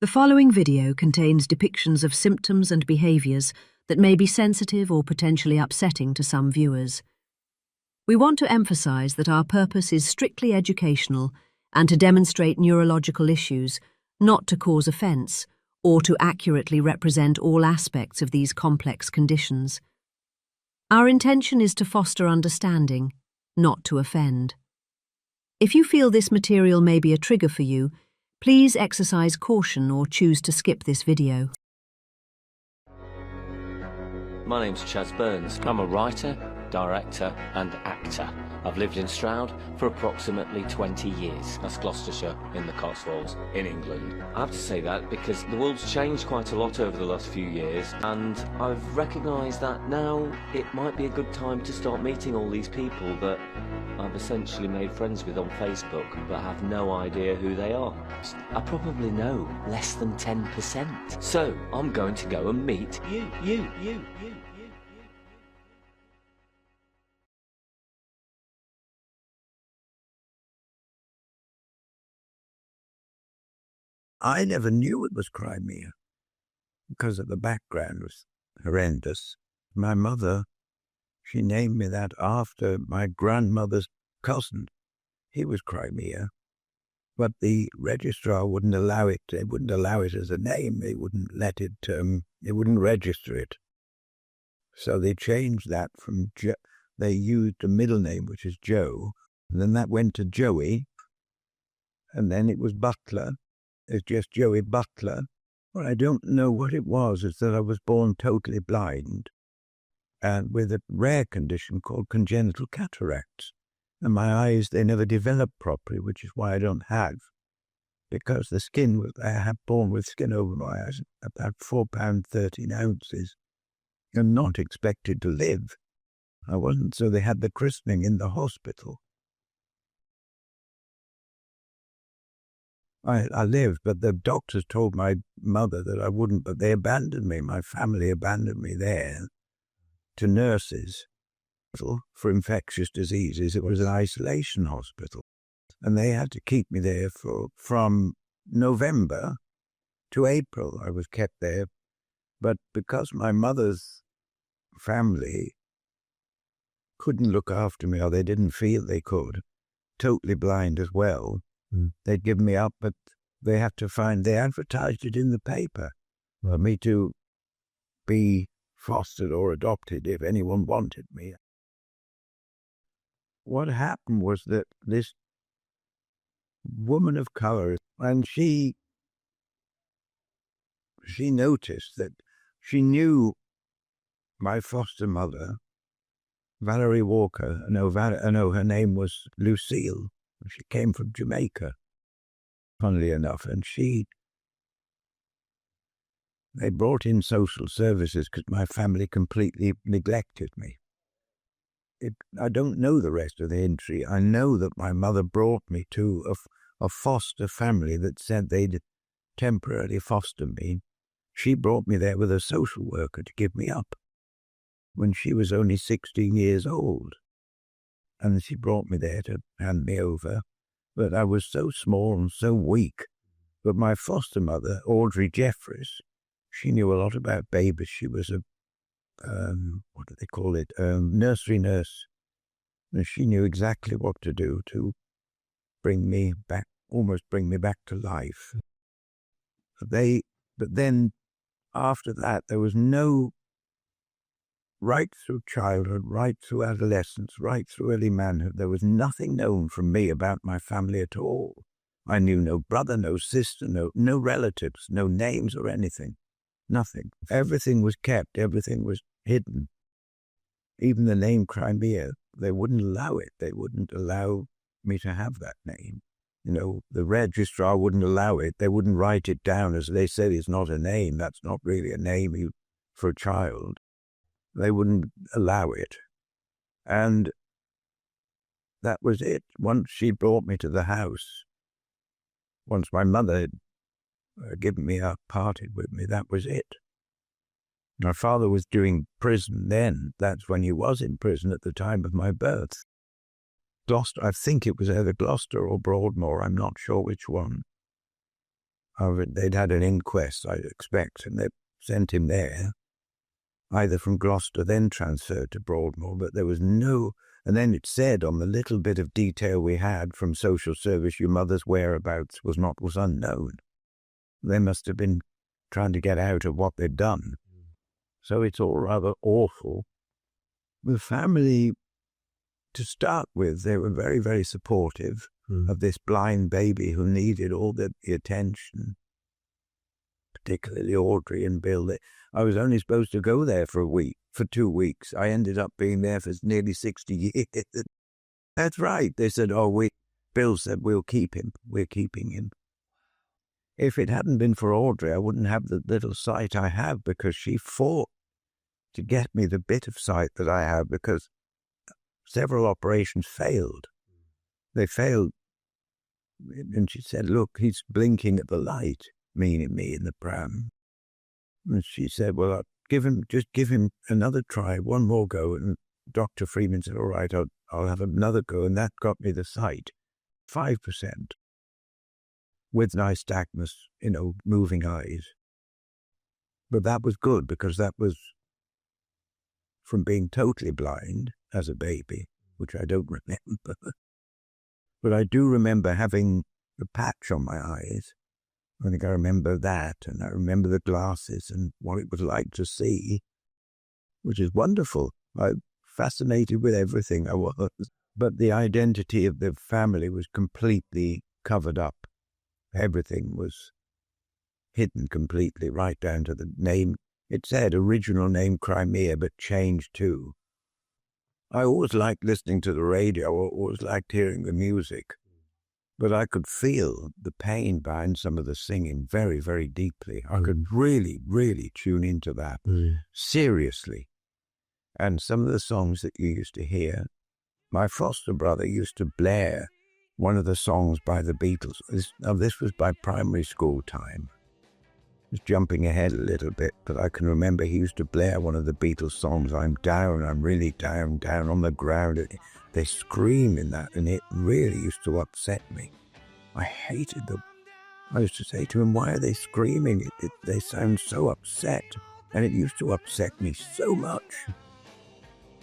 The following video contains depictions of symptoms and behaviours that may be sensitive or potentially upsetting to some viewers. We want to emphasise that our purpose is strictly educational and to demonstrate neurological issues, not to cause offence or to accurately represent all aspects of these complex conditions. Our intention is to foster understanding, not to offend. If you feel this material may be a trigger for you, please exercise caution or choose to skip this video. My name's Chaz Burns. I'm a writer, director and actor. I've lived in Stroud for approximately 20 years. That's Gloucestershire in the Cotswolds in England. I have to say that because the world's changed quite a lot over the last few years, and I've recognised that now it might be a good time to start meeting all these people that I've essentially made friends with on Facebook but have no idea who they are. I probably know less than 10%. So I'm going to go and meet you. I never knew it was Crimea because of the background was horrendous. My mother, she named me that after my grandmother's cousin. He was Crimea, but the registrar wouldn't allow it. They wouldn't allow it as a name. They wouldn't let it, they wouldn't register it. So they changed that from, they used a middle name, which is Joe, and then that went to Joey, and then it was Butler. It's just Joey Butler. Well, I don't know what it was. It's that I was born totally blind and with a rare condition called congenital cataracts. And my eyes, they never developed properly, which is why I don't have. Because the skin, I have born with skin over my eyes, about 4 pounds 13 ounces, and not expected to live. I wasn't, so they had the christening in the hospital. I lived, but the doctors told my mother that I wouldn't, but they abandoned me. My family abandoned me there to nurses for infectious diseases. It was an isolation hospital, and they had to keep me there from November to April. I was kept there, but because my mother's family couldn't look after me, or they didn't feel they could, totally blind as well, they'd give me up, but they advertised it in the paper for me to be fostered or adopted if anyone wanted me. What happened was that this woman of color, and she noticed that she knew my foster mother, Valerie Walker. No, her name was Lucille. She came from Jamaica, funnily enough, and they brought in social services because my family completely neglected me. I don't know the rest of the history. I know that my mother brought me to a foster family that said they'd temporarily foster me. She brought me there with a social worker to give me up when she was only 16 years old. And she brought me there to hand me over. But I was so small and so weak. But my foster mother, Audrey Jeffers, she knew a lot about babies. She was a, what do they call it, nursery nurse. And she knew exactly what to do to bring me back, almost bring me back to life. But then after that, there was no, right through childhood, right through adolescence, right through early manhood, there was nothing known from me about my family at all. I knew no brother, no sister, no relatives, no names or anything. Nothing. Everything was kept. Everything was hidden. Even the name Crimea, they wouldn't allow it. They wouldn't allow me to have that name. The registrar wouldn't allow it. They wouldn't write it down as they said it's not a name. That's not really a name for a child. They wouldn't allow it. And that was it. Once she brought me to the house, once my mother had given me up, parted with me, that was it. My father was doing prison then. That's when he was in prison at the time of my birth. Gloucester, I think it was either Gloucester or Broadmoor, I'm not sure which one. They'd had an inquest, I'd expect, and they sent him there, either from Gloucester, then transferred to Broadmoor, but there was no... And then it said on the little bit of detail we had from social service, your mother's whereabouts was unknown. They must have been trying to get out of what they'd done. So it's all rather awful. The family, to start with, they were very, very supportive of this blind baby who needed all the attention, particularly Audrey and Bill. I was only supposed to go there for 2 weeks. I ended up being there for nearly 60 years. That's right. They said, Bill said, we'll keep him. We're keeping him. If it hadn't been for Audrey, I wouldn't have the little sight I have, because she fought to get me the bit of sight that I have, because several operations failed. They failed. And she said, look, he's blinking at the light, meaning me in the pram. And she said, well, just give him another try, one more go. And Dr. Freeman said, all right, I'll have another go. And that got me the sight, 5%, with nystagmus, moving eyes. But that was good, because that was from being totally blind as a baby, which I don't remember. But I do remember having a patch on my eyes. I think I remember that, and I remember the glasses and what it was like to see, which is wonderful. I'm fascinated with everything I was. But the identity of the family was completely covered up. Everything was hidden completely, right down to the name. It said original name Crimea, but changed too. I always liked listening to the radio, I always liked hearing the music. But I could feel the pain behind some of the singing very, very deeply. I could really, really tune into that, seriously. And some of the songs that you used to hear, my foster brother used to blare one of the songs by the Beatles. This was by primary school time. Just jumping ahead a little bit, but I can remember he used to blare one of the Beatles songs, I'm really down on the ground. They scream in that, and it really used to upset me. I hated them. I used to say to him, why are they screaming? They sound so upset. And it used to upset me so much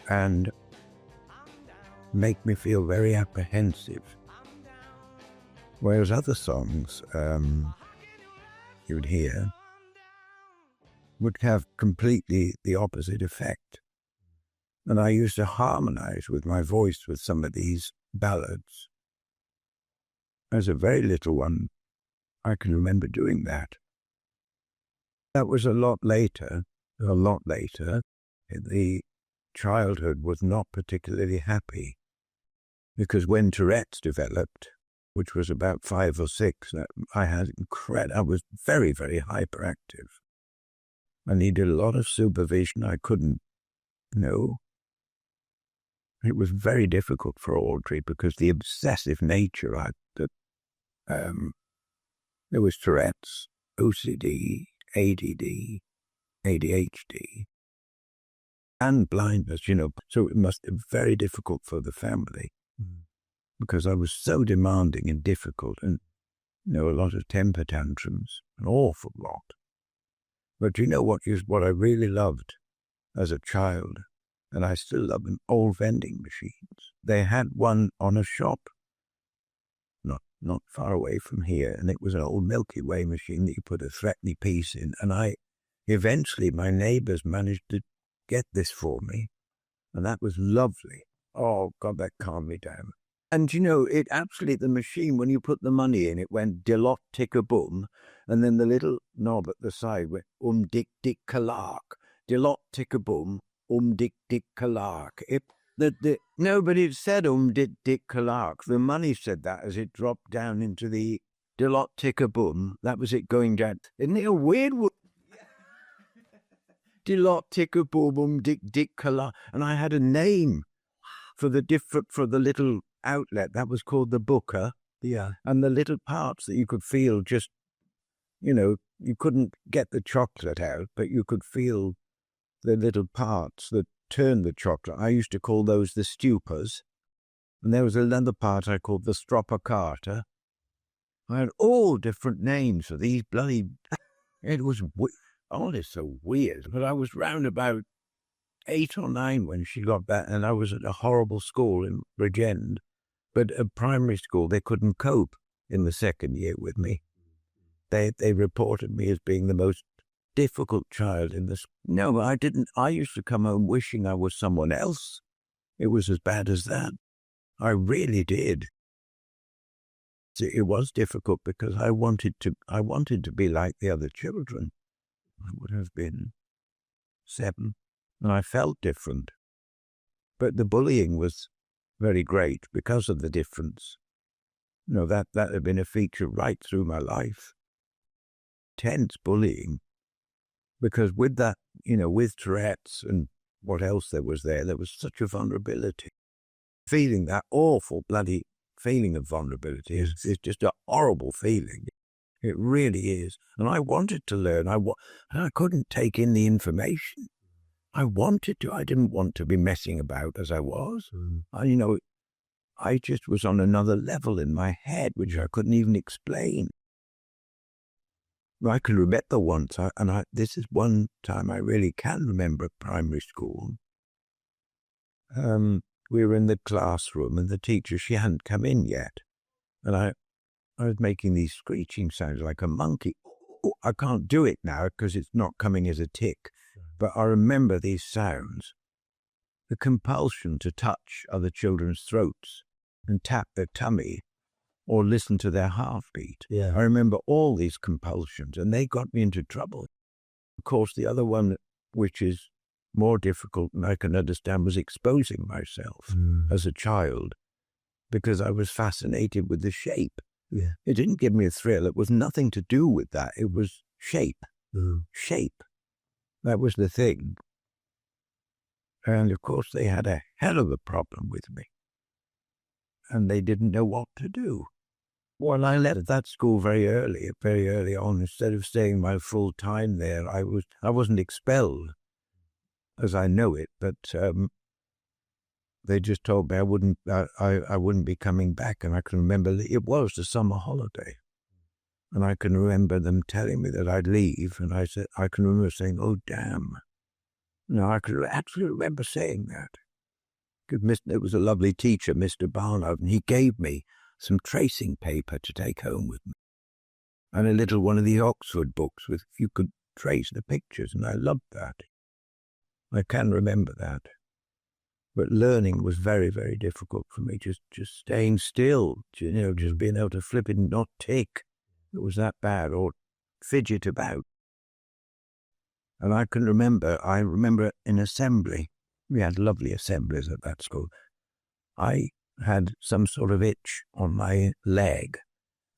and make me feel very apprehensive. Whereas other songs you would hear would have completely the opposite effect. And I used to harmonize with my voice with some of these ballads. As a very little one, I can remember doing that. That was a lot later. The childhood was not particularly happy, because when Tourette's developed, which was about 5 or 6, I was very, very hyperactive. I needed a lot of supervision. I couldn't, It was very difficult for Audrey, because the obsessive nature there was Tourette's, OCD, ADD, ADHD, and blindness, So it must be very difficult for the family, because I was so demanding and difficult, and, a lot of temper tantrums, an awful lot. But what I really loved as a child, and I still love them, old vending machines. They had one on a shop not far away from here, and it was an old Milky Way machine that you put a threepenny piece in, and eventually my neighbours managed to get this for me, and that was lovely. Oh, God, that calmed me down. And, it actually, the machine, when you put the money in, it went dilot tick a boom, and then the little knob at the side went dick dick kalark, dilot tick a boom, dick dick kalark. No, but it said dick dick kalark. The money said that as it dropped down into the dilot tick a boom. That was it going down. Isn't it a weird word? Dilot tick a boom, dick dick kalark. And I had a name for the little outlet. That was called the booker. Yeah. And the little parts that you could feel just, you couldn't get the chocolate out, but you could feel the little parts that turned the chocolate. I used to call those the stupors. And there was another part I called the stropper carter. I had all different names for these bloody... It was honestly so weird. But I was round about 8 or 9 when she got back, and I was at a horrible school in Bridgend. But at primary school, they couldn't cope in the second year with me. They reported me as being the most difficult child in the school. No, I didn't. I used to come home wishing I was someone else. It was as bad as that. I really did. It was difficult because I wanted to be like the other children. I would have been 7, and I felt different. But the bullying was very great because of the difference. That had been a feature right through my life. Tense bullying. Because with that, with Tourette's and what else there was such a vulnerability. Feeling that awful bloody feeling of vulnerability is just a horrible feeling. It really is. And I wanted to learn. And I couldn't take in the information. I wanted to. I didn't want to be messing about as I was. I just was on another level in my head, which I couldn't even explain. I can remember once, this is one time I really can remember at primary school. We were in the classroom and the teacher, she hadn't come in yet. And I was making these screeching sounds like a monkey. I can't do it now because it's not coming as a tick. But I remember these sounds. The compulsion to touch other children's throats and tap their tummy or listen to their heartbeat. Yeah. I remember all these compulsions, and they got me into trouble. Of course, the other one, which is more difficult than I can understand, was exposing myself as a child because I was fascinated with the shape. Yeah. It didn't give me a thrill. It was nothing to do with that. It was shape. Shape. That was the thing. And of course, they had a hell of a problem with me. And they didn't know what to do. Well, I left that school very early on. Instead of staying my full time there, I wasn't expelled, as I know it, but they just told me I wouldn't be coming back. And I can remember it was the summer holiday, and I can remember them telling me that I'd leave, and I can remember saying, "Oh damn!" No, I could actually remember saying that. Because it was a lovely teacher, Mr. Barnard, and he gave me some tracing paper to take home with me. And a little one of the Oxford books with you could trace the pictures, and I loved that. I can remember that. But learning was very, very difficult for me, just staying still, just being able to flip it and not tick. It was that bad, or fidget about. And I remember in assembly, we had lovely assemblies at that school. I had some sort of itch on my leg.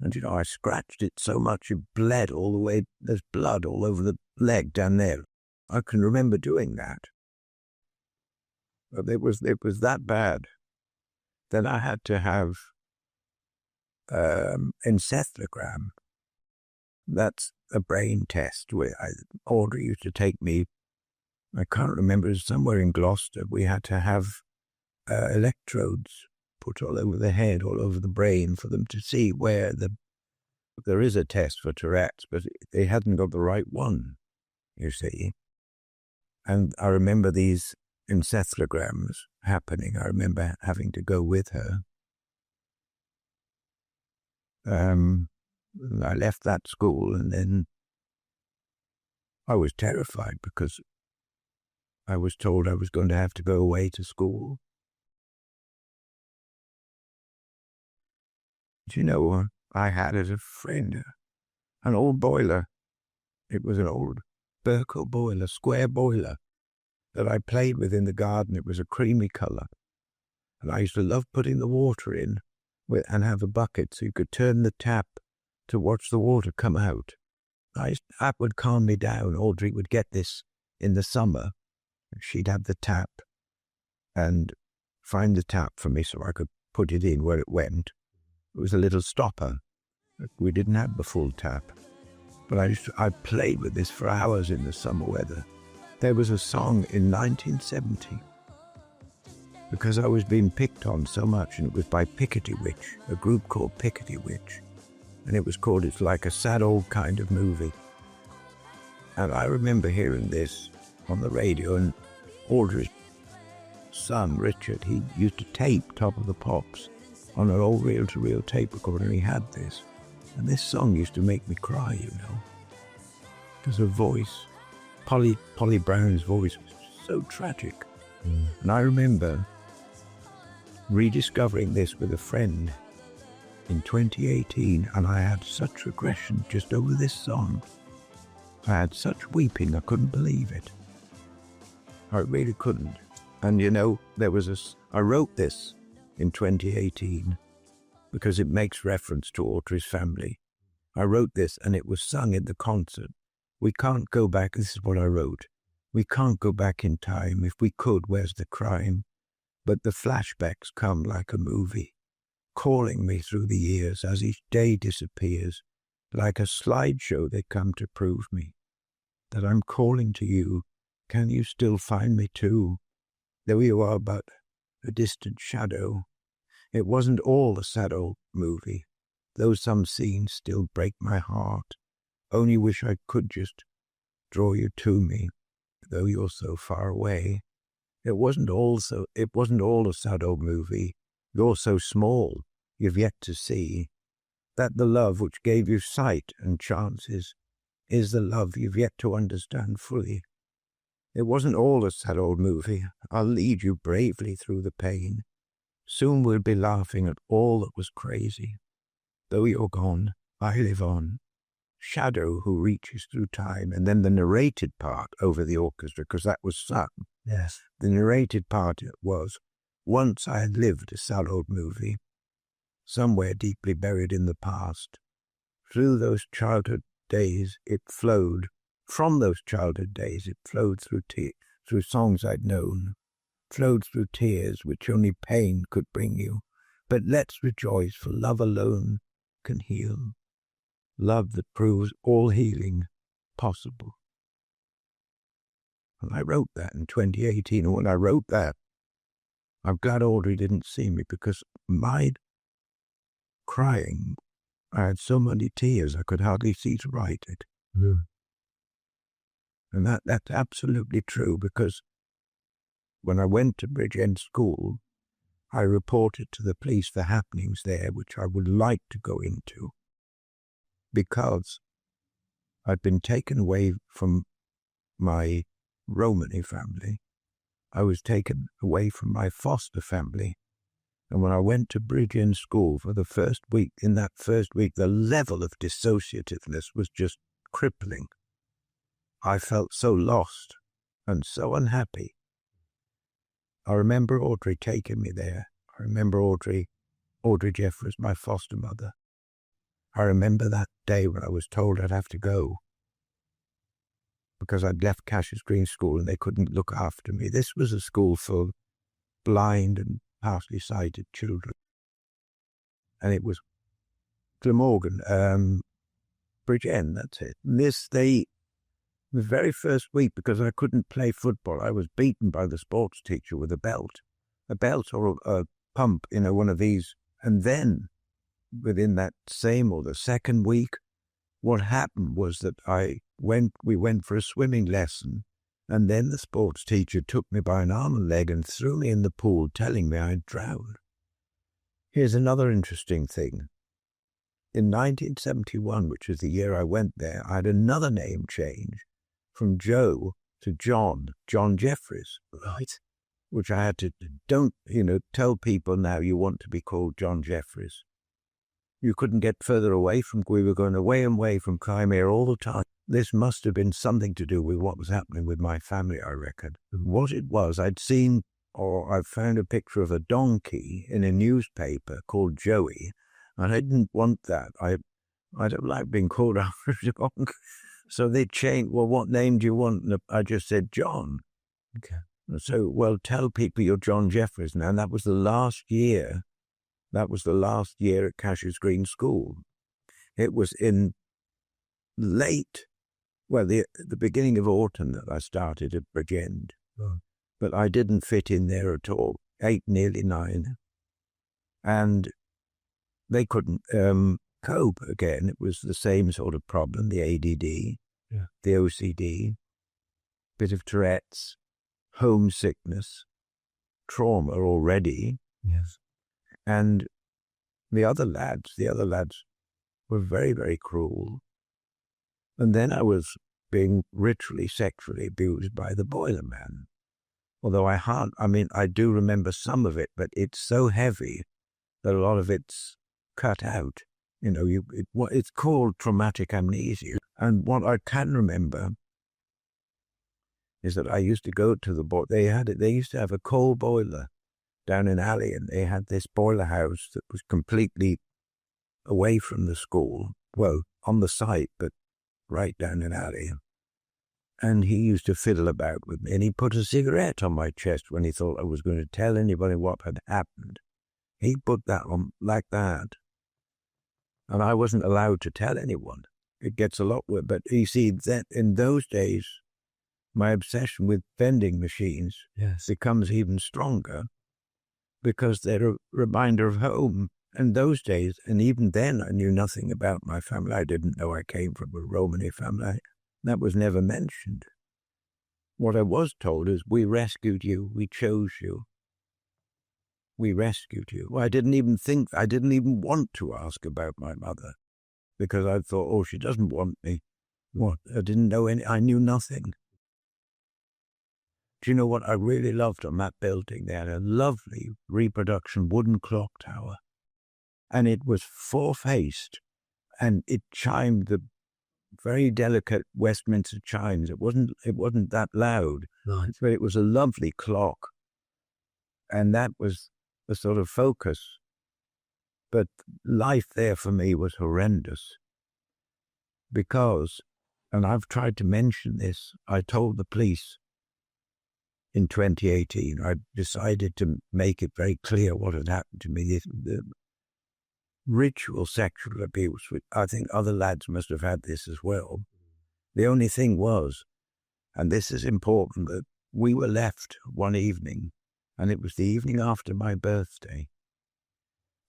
And, I scratched it so much it bled all the way. There's blood all over the leg down there. I can remember doing that. But it was that bad. Then I had to have encephalogram. That's a brain test where Audrey used to take me. I can't remember, it was somewhere in Gloucester. We had to have electrodes put all over the head, all over the brain for them to see where there is a test for Tourette's, but they hadn't got the right one, you see. And I remember these encephalograms happening. I remember having to go with her. I left that school, and then I was terrified because I was told I was going to have to go away to school. Do you know, I had as a friend an old boiler. It was an old Burko boiler, square boiler, that I played with in the garden. It was a creamy colour. And I used to love putting the water in and have a bucket so you could turn the tap to watch the water come out. That would calm me down. Audrey would get this in the summer. She'd have the tap and find the tap for me so I could put it in where it went. It was a little stopper. We didn't have the full tap. But I played with this for hours in the summer weather. There was a song in 1970, because I was being picked on so much, and it was by Pickety Witch, a group called Pickety Witch. and it was called It's Like a Sad Old Kind of Movie. And I remember hearing this on the radio, and Audrey's son, Richard, he used to tape Top of the Pops on an old reel-to-reel tape recorder, and he had this. And this song used to make me cry, you know, because her voice, Polly Brown's voice, was so tragic. And I remember rediscovering this with a friend in 2018, and I had such regression just over this song. I had such weeping, I couldn't believe it. I really couldn't. And you know, I wrote this in 2018 because it makes reference to Audrey's family. I wrote this and it was sung in the concert. We can't go back, this is what I wrote. We can't go back in time. If we could, where's the crime? But the flashbacks come like a movie, calling me through the years as each day disappears. Like a slideshow, they come to prove me that I'm calling to you. Can you still find me too? Though you are but a distant shadow. It wasn't all a sad old movie, though some scenes still break my heart. Only wish I could just draw you to me, though you're so far away. It wasn't all a sad old movie. You're so small, you've yet to see that the love which gave you sight and chances is the love you've yet to understand fully. It wasn't all a sad old movie. I'll lead you bravely through the pain. Soon we'll be laughing at all that was crazy. Though you're gone, I live on. Shadow who reaches through time. And then the narrated part over the orchestra, because that was sung. Yes. The narrated part was, once I had lived a sad old movie, somewhere deeply buried in the past. Through those childhood days it flowed. From those childhood days it flowed through songs I'd known, flowed through tears which only pain could bring you. But let's rejoice, for love alone can heal. Love that proves all healing possible. And I wrote that in 2018. And when I wrote that, I'm glad Audrey didn't see me, because my crying, I had so many tears I could hardly see to write it. Mm. And that's absolutely true, because when I went to Bridgend School, I reported to the police the happenings there, which I would like to go into, because I'd been taken away from my Romany family. I was taken away from my foster family. And when I went to Bridgend School for the first week, in that first week, the level of dissociativeness was just crippling. I felt so lost and so unhappy. I remember Audrey taking me there. I remember Audrey Jeffers, my foster mother. I remember that day when I was told I'd have to go because I'd left Cash's Green School and they couldn't look after me. This was a school for blind and partially sighted children. And it was Glamorgan, Bridgend, that's it. The very first week, because I couldn't play football, I was beaten by the sports teacher with a belt or a pump, one of these. And then within that same or the second week, what happened was that we went for a swimming lesson, and then the sports teacher took me by an arm and leg and threw me in the pool, telling me I'd drown. Here's another interesting thing. In 1971, which was the year I went there, I had another name change from Joe to John Jeffers. Right. Which I had to, tell people now you want to be called John Jeffers. You couldn't get further away we were going away and away from Crimea all the time. This must have been something to do with what was happening with my family, I reckon. What it was, I'd found a picture of a donkey in a newspaper called Joey, and I didn't want that. I don't like being called after a donkey. So they changed, well, what name do you want? And I just said John. Okay. So, well, tell people you're John Jeffers now. And that was the last year. That was the last year at Cash's Green School. It was in the beginning of autumn that I started at Bridgend. Oh. But I didn't fit in there at all. 8, nearly 9. And they couldn't, cope again. It was the same sort of problem, the ADD, the OCD, bit of Tourette's, homesickness, trauma already. Yes. And the other lads were very, very cruel. And then I was being ritually sexually abused by the boiler man. Although I do remember some of it, but it's so heavy that a lot of it's cut out. It's called traumatic amnesia. And what I can remember is that I used to go to the boiler. They used to have a coal boiler down in Alley, and they had this boiler house that was completely away from the school. Well, on the site, but right down in Alley. And he used to fiddle about with me, and he put a cigarette on my chest when he thought I was going to tell anybody what had happened. He put that on like that. And I wasn't allowed to tell anyone. It gets a lot worse. But you see, that in those days, my obsession with vending machines becomes even stronger because they're a reminder of home. In those days, and even then, I knew nothing about my family. I didn't know I came from a Romany family. That was never mentioned. What I was told is, we rescued you, we chose you. We rescued you. I didn't even want to ask about my mother because I thought, she doesn't want me. What? I didn't know I knew nothing. Do you know what I really loved on that building? They had a lovely reproduction wooden clock tower. And it was four-faced, and it chimed the very delicate Westminster chimes. It wasn't that loud, Right. but it was a lovely clock, and that was the sort of focus. But life there for me was horrendous because, and I've tried to mention this, I told the police in 2018, I decided to make it very clear what had happened to me. The ritual sexual abuse, which I think other lads must have had this as well. The only thing was, and this is important, that we were left one evening, and it was the evening after my birthday,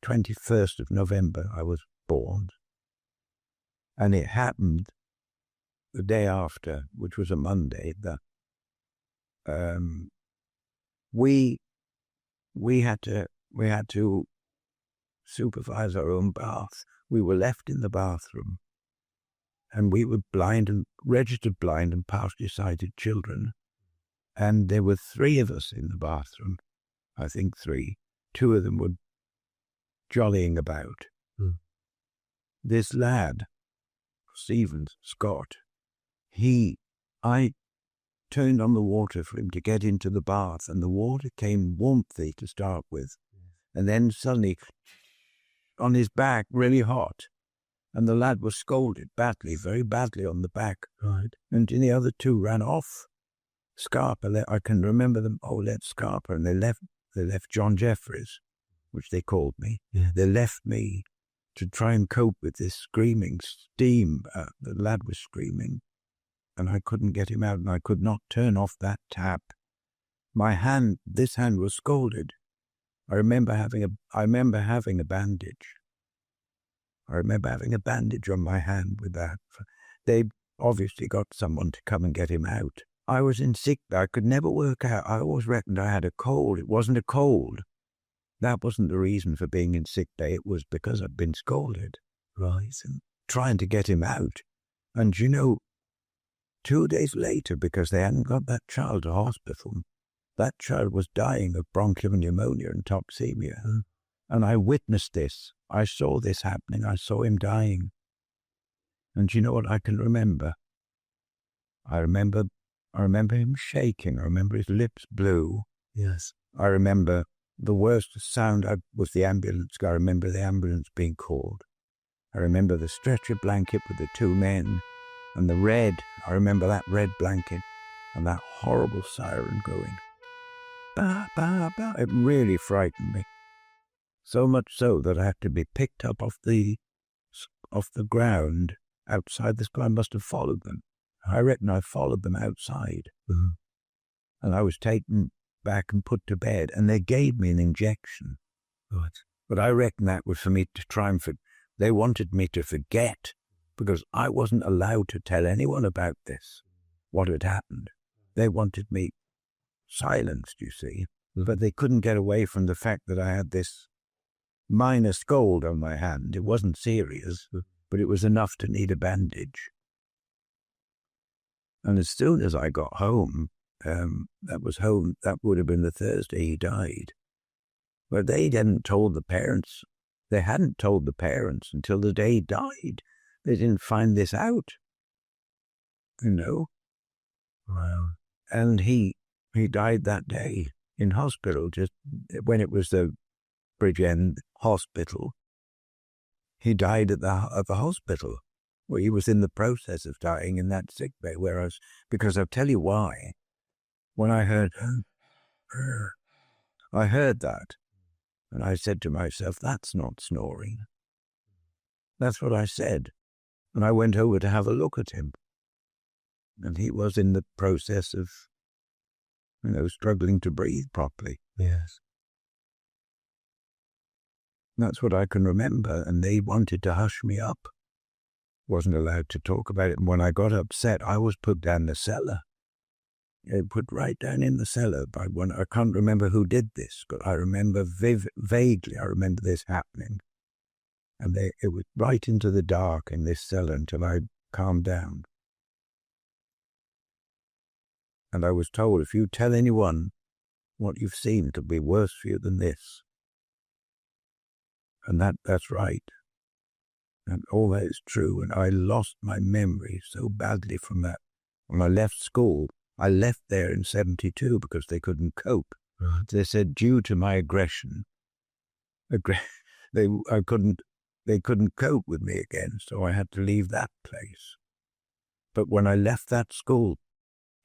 21st of November, I was born. And it happened the day after, which was a Monday, that we had to supervise our own bath. We were left in the bathroom, and we were registered blind and partially sighted children. And there were three of us in the bathroom, I think three. Two of them were jollying about. This lad, Scott, I turned on the water for him to get into the bath, and the water came warmthy to start with, and then suddenly on his back, really hot, and the lad was scolded badly, very badly on the back. Right. And the other two ran off. Scarpa, I can remember them. Left Scarpa, and they left John Jeffers, which they called me. Yeah. They left me to try and cope with this screaming steam. The lad was screaming, and I couldn't get him out, and I could not turn off that tap. This hand was scalded. I remember having a bandage. I remember having a bandage on my hand with that. They obviously got someone to come and get him out. I was in sick bay. I could never work out. I always reckoned I had a cold. It wasn't a cold. That wasn't the reason for being in sick bay. It was because I'd been scalded. Right. And trying to get him out. And 2 days later, because they hadn't got that child to hospital, that child was dying of bronchial pneumonia and toxemia. And I witnessed this. I saw this happening. I saw him dying. And you know what I can remember? I remember him shaking. I remember his lips blue. Yes. I remember the worst sound was the ambulance. I remember the ambulance being called. I remember the stretcher blanket with the two men and I remember that red blanket and that horrible siren going. Bah, bah, bah. It really frightened me. So much so that I had to be picked up off the ground outside the school. I must have followed them. I reckon I followed them outside. And I was taken back and put to bed, and they gave me an injection. Right. But I reckon that was for me to try and They wanted me to forget, because I wasn't allowed to tell anyone about this, what had happened. They wanted me silenced, you see, but they couldn't get away from the fact that I had this minor scald on my hand. It wasn't serious, but it was enough to need a bandage. And as soon as I got home, that would have been the Thursday he died. But they hadn't told the parents. They hadn't told the parents until the day he died. They didn't find this out, you know. Wow. And he died that day in hospital, just when it was the Bridgend hospital. He died at the hospital. Well, he was in the process of dying in that sick bay, because I'll tell you why. When I heard that, and I said to myself, that's not snoring. That's what I said. And I went over to have a look at him. And he was in the process of, struggling to breathe properly. Yes. That's what I can remember. And they wanted to hush me up. Wasn't allowed to talk about it. And when I got upset, I was put down the cellar. Put right down in the cellar. I can't remember who did this, but I remember vaguely, I remember this happening. And it was right into the dark in this cellar until I calmed down. And I was told, if you tell anyone what you've seen, it'll be worse for you than this. And that's right. And all that is true. And I lost my memory so badly from that. When I left school, I left there in 1972 because they couldn't cope. Right. They said, due to my aggression, they couldn't cope with me again, so I had to leave that place. But when I left that school,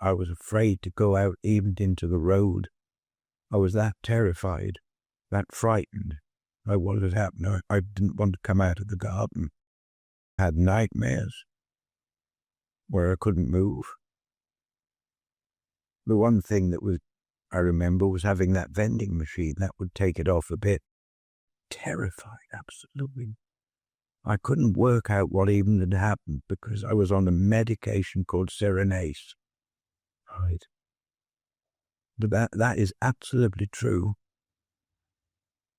I was afraid to go out even into the road. I was that terrified, that frightened by what had happened. I didn't want to come out of the garden. I had nightmares where I couldn't move. The one thing I remember was having that vending machine. That would take it off a bit. Terrified, absolutely. I couldn't work out what even had happened because I was on a medication called Serenase. Right. But that is absolutely true.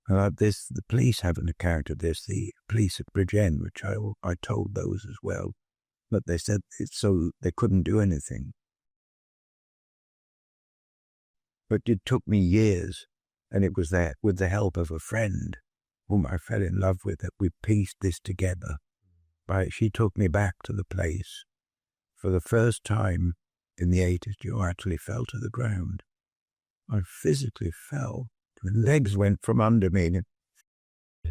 The police have an account of this, the police at Bridgend, which I told those as well. But they said so they couldn't do anything. But it took me years, and it was that with the help of a friend whom I fell in love with that we pieced this together. She took me back to the place. For the first time in the 80s, you actually fell to the ground. I physically fell. My legs went from under me.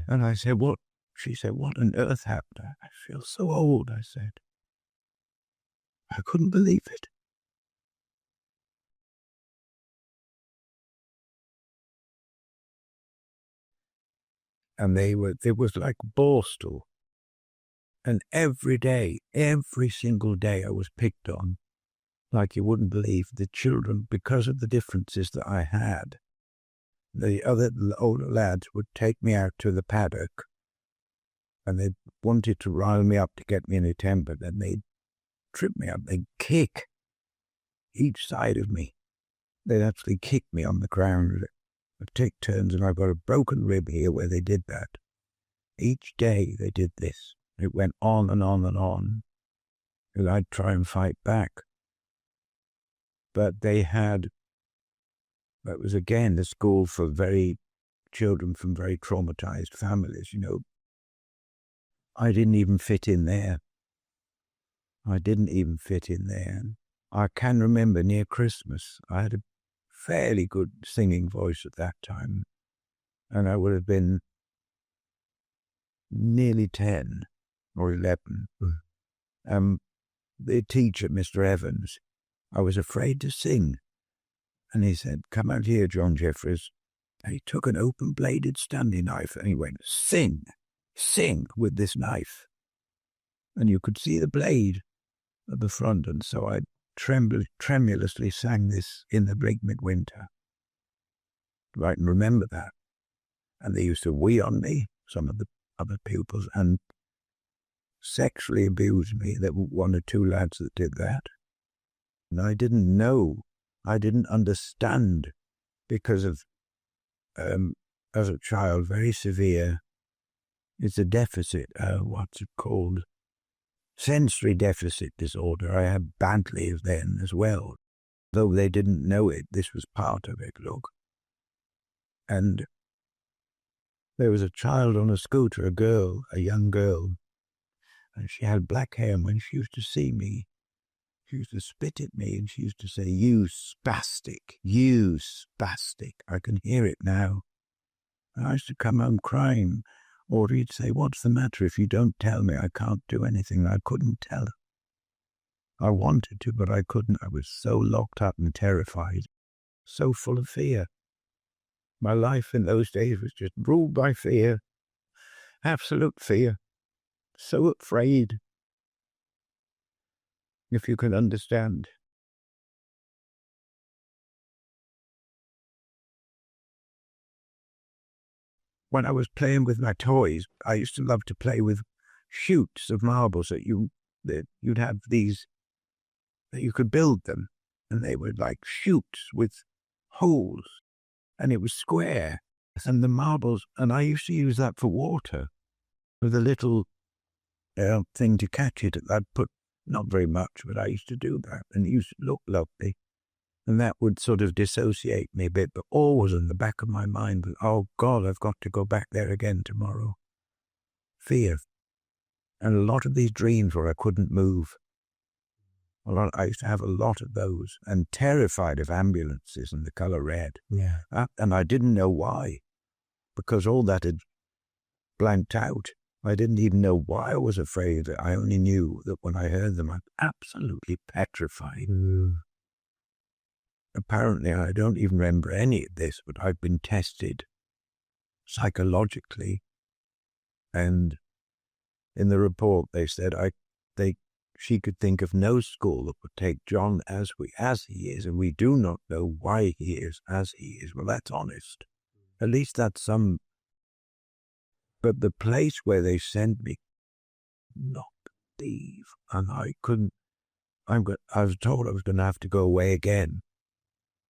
And I said, what? She said, what on earth happened? I feel so old, I said. I couldn't believe it. And it was like Borstal. And every single day I was picked on, like you wouldn't believe. The children, because of the differences that I had, the other older lads would take me out to the paddock, and they wanted to rile me up to get me in a temper. Then they'd trip me up, they'd kick each side of me. They'd actually kick me on the ground. I'd take turns, and I've got a broken rib here where they did that. Each day they did this. It went on and on and on. And I'd try and fight back. But that was again the school for children from very traumatized families, I didn't even fit in there. I can remember near Christmas, I had a fairly good singing voice at that time, and I would have been nearly 10 or 11. The teacher, Mr. Evans, I was afraid to sing, and he said, come out here, John Jeffers. And he took an open-bladed Stanley knife and he went, sing with this knife. And you could see the blade at the front, and so I tremulously sang this in the bleak midwinter. I can remember that. And they used to wee on me, some of the other pupils, and sexually abused me. There were one or two lads that did that. And I didn't know. I didn't understand because of, as a child, very severe. It's a deficit, what's it called? Sensory deficit disorder. I had badly then as well. Though they didn't know it, this was part of it, look. And there was a child on a scooter, a girl, a young girl, and she had black hair, and when she used to see me, she used to spit at me, and she used to say, "You spastic, you spastic." I can hear it now. I used to come home crying, or he'd say, "What's the matter? If you don't tell me, I can't do anything." I couldn't tell her. I wanted to, but I couldn't. I was so locked up and terrified, so full of fear. My life in those days was just ruled by fear, absolute fear, so afraid, if you can understand. When I was playing with my toys, I used to love to play with shoots of marbles that you'd have these, that you could build them, and they were like shoots with holes, and it was square, and the marbles, and I used to use that for water, with a little thing to catch it. I'd put, not very much, but I used to do that, and it used to look lovely, and that would sort of dissociate me a bit, but always in the back of my mind, oh God, I've got to go back there again tomorrow. Fear. And a lot of these dreams where I couldn't move. I used to have a lot of those, and terrified of ambulances and the colour red. Yeah. And I didn't know why, because all that had blanked out. I didn't even know why I was afraid. I only knew that when I heard them, I'm absolutely petrified. Apparently, I don't even remember any of this, but I've been tested psychologically, and in the report they said she could think of no school that would take John as he is, and we do not know why he is as he is. Well, that's honest. At least that's some. But the place where they sent me, not leave, and I couldn't. I was told I was going to have to go away again.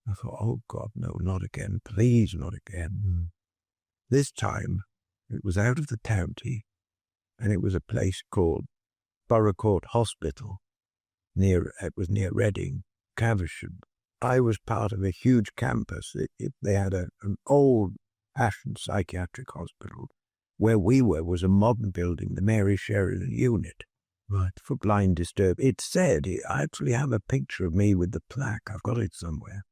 I thought, oh God, no, not again. Please, not again. This time, it was out of the county, and it was a place called Borough Court Hospital. It was near Reading, Caversham. I was part of a huge campus. They had an old-fashioned psychiatric hospital. Where we were was a modern building, the Mary Sheridan unit. Right. For blind disturbed. It said, I actually have a picture of me with the plaque. I've got it somewhere.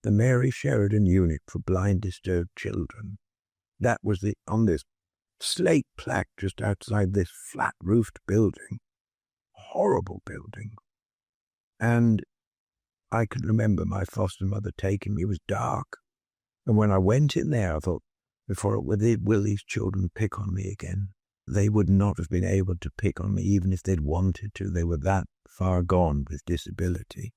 The Mary Sheridan unit for blind disturbed children. That was on this slate plaque just outside this flat-roofed building. Horrible building. And I can remember my foster mother taking me. It was dark. And when I went in there, I thought, will these children pick on me again? They would not have been able to pick on me even if they'd wanted to. They were that far gone with disability.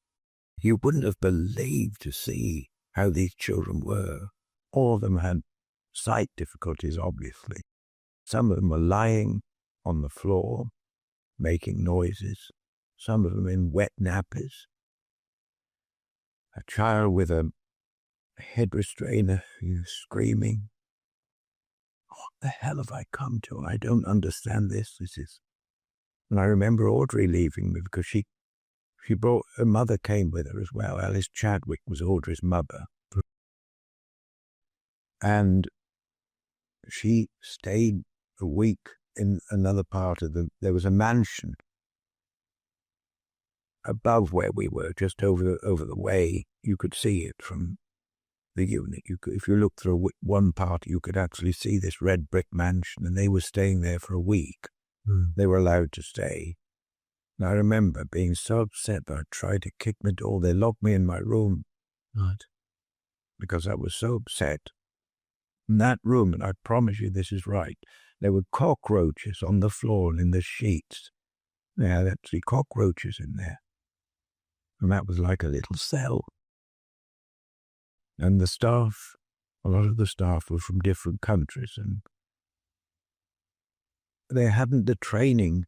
You wouldn't have believed to see how these children were. All of them had sight difficulties, obviously. Some of them were lying on the floor, making noises. Some of them in wet nappies. A child with a head restrainer, screaming. What the hell have I come to? I don't understand this. And I remember Audrey leaving me because she brought, her mother came with her as well. Alice Chadwick was Audrey's mother. And she stayed a week in another part of there was a mansion above where we were, just over the way. You could see it from the unit. If you looked through one part, you could actually see this red brick mansion, and they were staying there for a week. They were allowed to stay. And I remember being so upset that I tried to kick the door. They locked me in my room. Right. Because I was so upset. In that room, and I promise you this is right, there were cockroaches on the floor and in the sheets. They had actually cockroaches in there. And that was like a little cell. And the staff, a lot of the staff were from different countries, and they hadn't the training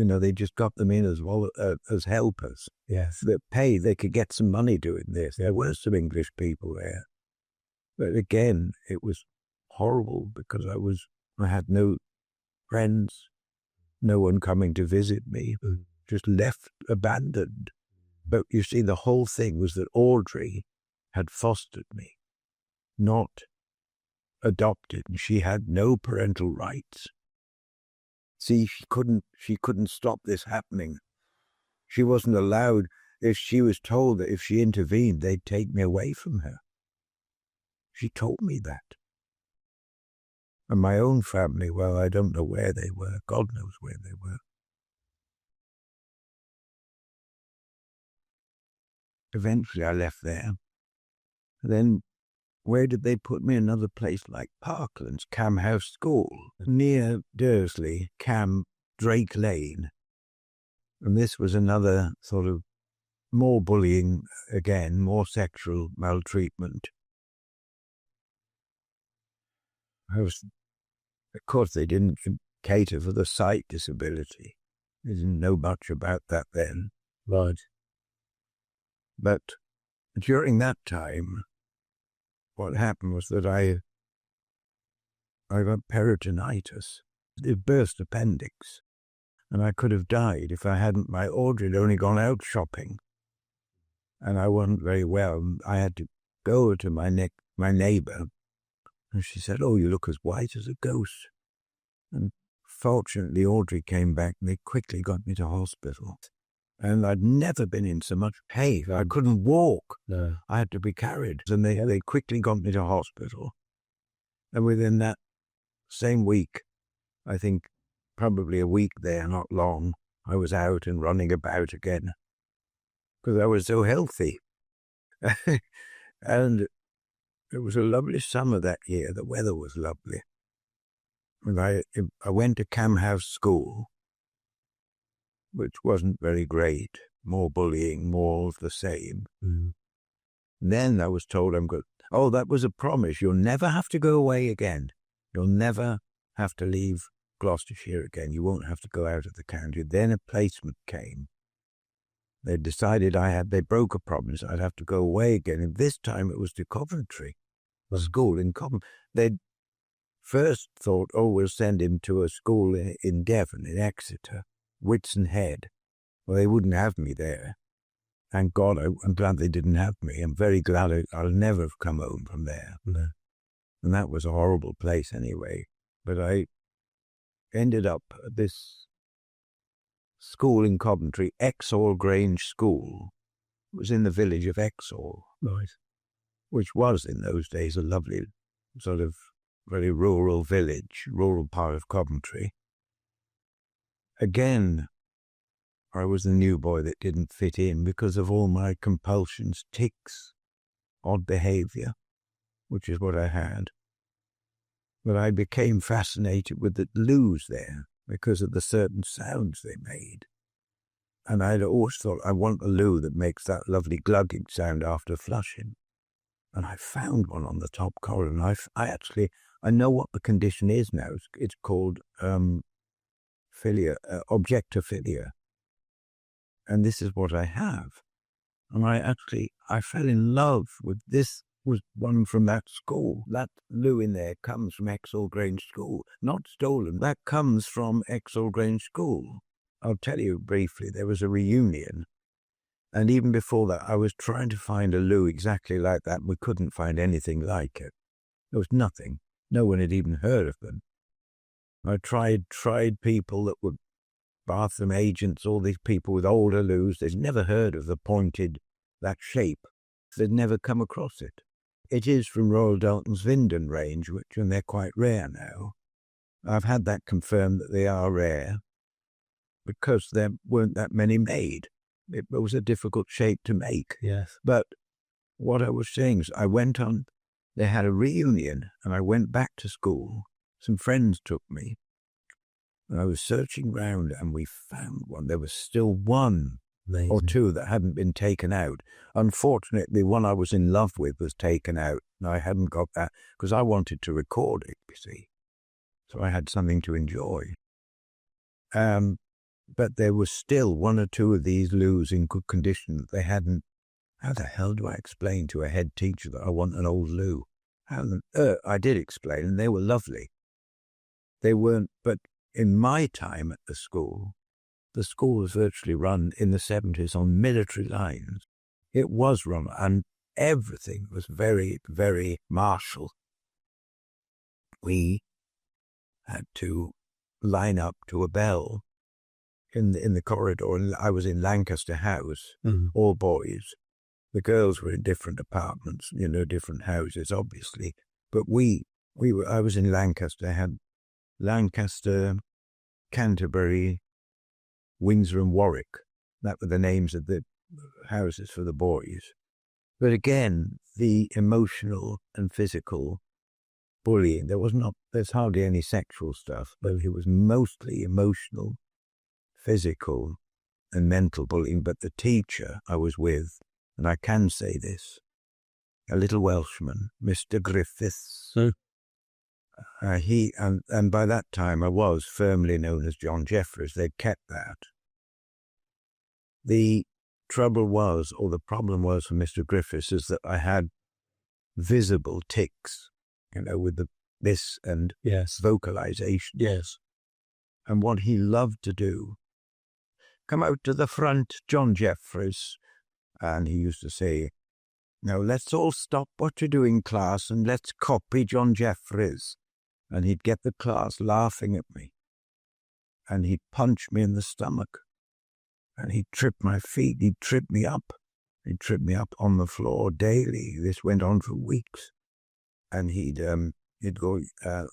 They just got them in as helpers. Yes. They could get some money doing this. There were some English people there. But again, it was horrible because I had no friends, no one coming to visit me, just left abandoned. But you see, the whole thing was that Audrey had fostered me, not adopted. She had no parental rights. See, she couldn't stop this happening. She wasn't allowed. If she was told that if she intervened, they'd take me away from her. She told me that. And my own family, well, I don't know where they were. God knows where they were. Eventually I left there. Then where did they put me? Another place like Parklands, Cam House School, near Dursley, Drake Lane. And this was another sort of more bullying again, more sexual maltreatment. Of course, they didn't cater for the sight disability. They didn't know much about that then. Right. But during that time, what happened was that I got peritonitis, a burst appendix, and I could have died if I hadn't. My Audrey had only gone out shopping, and I wasn't very well. I had to go to my neighbour, and she said, "Oh, you look as white as a ghost." And fortunately, Audrey came back, and they quickly got me to hospital. And I'd never been in so much pain. I couldn't walk. No. I had to be carried. And they quickly got me to hospital. And within that same week, I think probably a week there, not long, I was out and running about again. Because I was so healthy. And it was a lovely summer that year. The weather was lovely. And I went to Cam House School, which wasn't very great, more bullying, more of the same. Mm. Then I was told that was a promise. You'll never have to go away again. You'll never have to leave Gloucestershire again. You won't have to go out of the county. Then a placement came. They decided they broke a promise. I'd have to go away again. And this time it was to Coventry, a school in Coventry. They'd first thought, we'll send him to a school in Devon, in Exeter. Whitson Head. Well, they wouldn't have me there. Thank God, I'm glad they didn't have me. I'm very glad I'll never have come home from there. No. And that was a horrible place anyway. But I ended up at this school in Coventry, Exhall Grange School. It was in the village of Exhall. Right. Which was in those days a lovely sort of very rural village, rural part of Coventry. Again, I was the new boy that didn't fit in because of all my compulsions, tics, odd behaviour, which is what I had. But I became fascinated with the loos there because of the certain sounds they made. And I'd always thought, I want a loo that makes that lovely glugging sound after flushing. And I found one on the top corridor, and I know what the condition is now. It's called objectophilia. And this is what I have. And I fell in love with this. Was one from that school. That loo in there comes from Exhall Grange School. Not stolen. That comes from Exhall Grange School. I'll tell you briefly, there was a reunion. And even before that, I was trying to find a loo exactly like that. We couldn't find anything like it. There was nothing. No one had even heard of them. I tried people that were bathroom agents, all these people with older loos. They'd never heard of that shape. They'd never come across it. It is from Royal Dalton's Vending range, and they're quite rare now. I've had that confirmed that they are rare because there weren't that many made. It was a difficult shape to make. Yes. But what I was saying is they had a reunion and I went back to school. Some friends took me. And I was searching round and we found one. There was still one. Amazing. Or two that hadn't been taken out. Unfortunately, one I was in love with was taken out, and I hadn't got that because I wanted to record it, you see. So I had something to enjoy. But there was still one or two of these loos in good condition that they hadn't. How the hell do I explain to a head teacher that I want an old loo? I did explain, and they were lovely. They weren't, but in my time at the school was virtually run in the 70s on military lines. It was run, and everything was very, very martial. We had to line up to a bell in the corridor, and I was in Lancaster House, all boys. The girls were in different apartments, different houses, obviously. But I was in Lancaster. I had Lancaster, Canterbury, Windsor and Warwick. That were the names of the houses for the boys. But again, the emotional and physical bullying, there's hardly any sexual stuff, but it was mostly emotional, physical and mental bullying. But the teacher I was with, and I can say this, a little Welshman, Mr. Griffiths. And by that time I was firmly known as John Jeffers. They'd kept that. The problem was for Mr. Griffiths is that I had visible tics, with this and vocalization. Yes. And what he loved to do, come out to the front, John Jeffers. And he used to say, now let's all stop what you're doing, class, and let's copy John Jeffries. And he'd get the class laughing at me. And he'd punch me in the stomach. And he'd trip my feet. He'd trip me up. He'd trip me up on the floor daily. This went on for weeks. And he'd go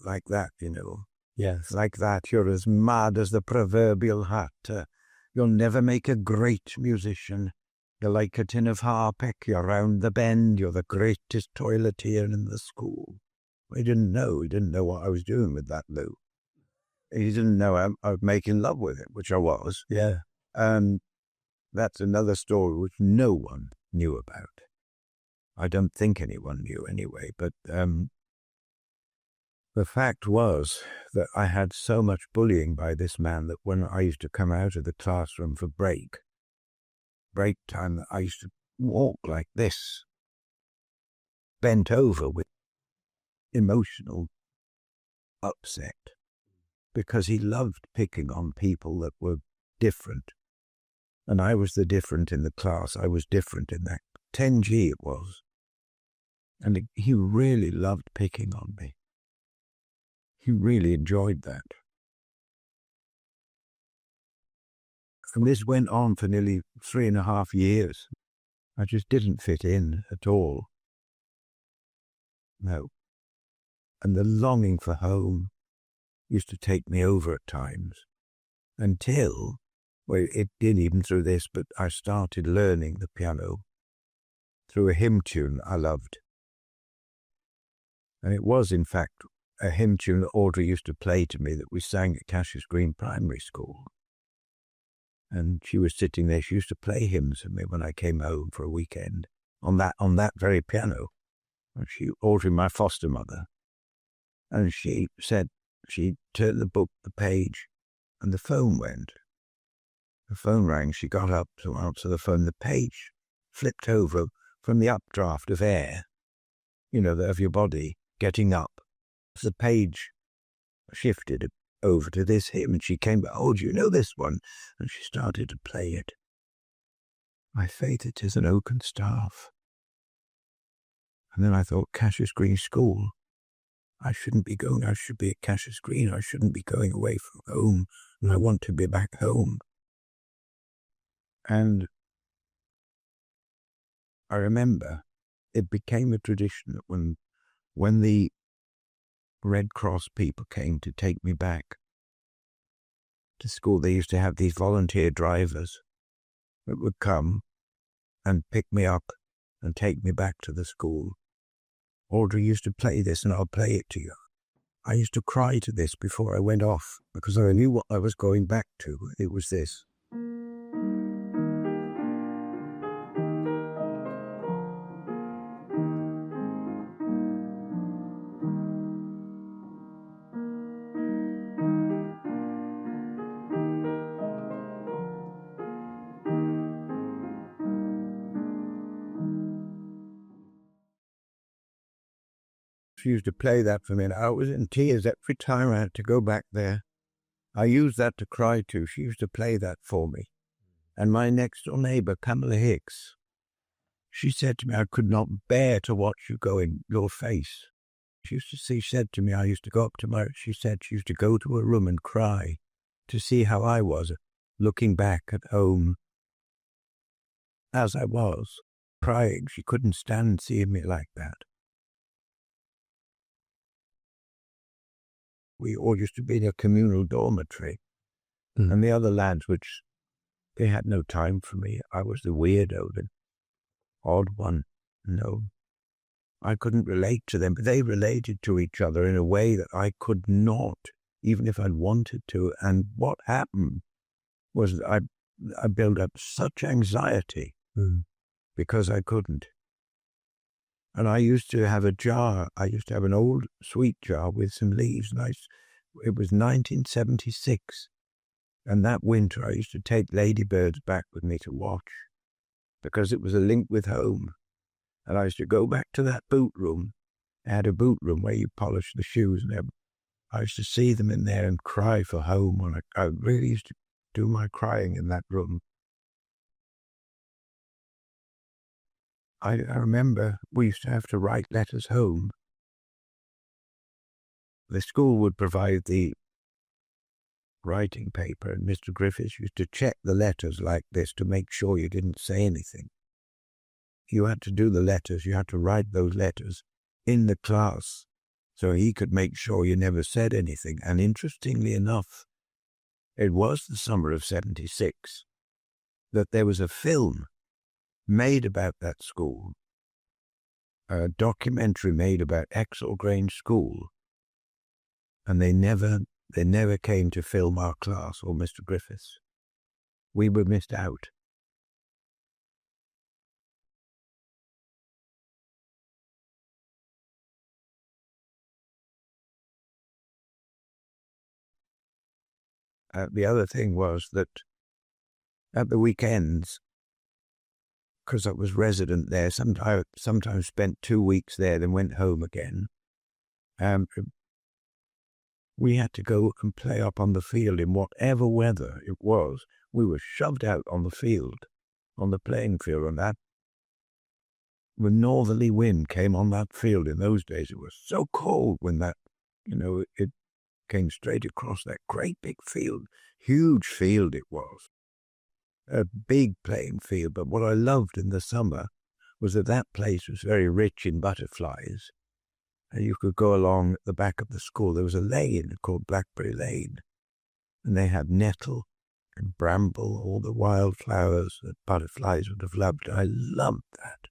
like that, Yes. Like that. You're as mad as the proverbial hat. You'll never make a great musician. You're like a tin of harpic. You're round the bend. You're the greatest toileteer in the school. He didn't know what I was doing with that loo. He didn't know I was making love with it, which I was. Yeah. That's another story which no one knew about. I don't think anyone knew anyway, but the fact was that I had so much bullying by this man that when I used to come out of the classroom for break time, I used to walk like this, bent over with emotional upset, because he loved picking on people that were different. And I was the different in the class. I was different in that 10G it was. And he really loved picking on me. He really enjoyed that. And this went on for nearly 3.5 years. I just didn't fit in at all. No. And the longing for home used to take me over at times. Until, well, it did even through this, but I started learning the piano through a hymn tune I loved. And it was, in fact, a hymn tune that Audrey used to play to me that we sang at Cassius Green Primary School. And she was sitting there. She used to play hymns for me when I came home for a weekend on that very piano. And Audrey, my foster mother, and she said she turned the page, and the phone went. The phone rang. She got up to answer the phone. The page flipped over from the updraft of air, of your body getting up. The page shifted over to this hymn, and she came back. Oh, do you know this one? And she started to play it. My faith, it is an oaken staff. And then I thought, Cassius Green School. I shouldn't be going. I should be at Cassius Green. I shouldn't be going away from home. I want to be back home. And I remember it became a tradition that when the Red Cross people came to take me back to school, they used to have these volunteer drivers that would come and pick me up and take me back to the school. Audrey used to play this, and I'll play it to you. I used to cry to this before I went off because I knew what I was going back to. It was this. She used to play that for me, and I was in tears every time I had to go back there. I used that to cry to. She used to play that for me. And my next-door neighbour, Kamala Hicks, she said to me, I could not bear to watch you go in your face. She said to me, she said she used to go to her room and cry to see how I was, looking back at home as I was, crying. She couldn't stand seeing me like that. We all used to be in a communal dormitory, and the other lads, they had no time for me. I was the weirdo, the odd one. No, I couldn't relate to them, but they related to each other in a way that I could not, even if I'd wanted to. And what happened was that I built up such anxiety because I couldn't. And I used to have a jar. I used to have an old sweet jar with some leaves. And it was 1976. And that winter, I used to take ladybirds back with me to watch because it was a link with home. And I used to go back to that boot room. I had a boot room where you polish the shoes and everything. I used to see them in there and cry for home. And I really used to do my crying in that room. I remember we used to have to write letters home. The school would provide the writing paper, and Mr. Griffiths used to check the letters like this to make sure you didn't say anything. You had to do the letters, you had to write those letters in the class so he could make sure you never said anything. And interestingly enough, it was the summer of 76 that there was a film made about that school, a documentary made about Exall Grange School, and they never came to film our class or Mr. Griffiths. We were missed out. The other thing was that at the weekends, because I was resident there, sometimes spent 2 weeks there, then went home again. We had to go and play up on the field in whatever weather it was. We were shoved out on the field, on the playing field, and that the northerly wind came on that field in those days. It was so cold when that, it came straight across that great big field, huge field it was. A big playing field, but what I loved in the summer was that place was very rich in butterflies. And you could go along at the back of the school. There was a lane called Blackberry Lane, and they had nettle and bramble, all the wildflowers that butterflies would have loved. I loved that.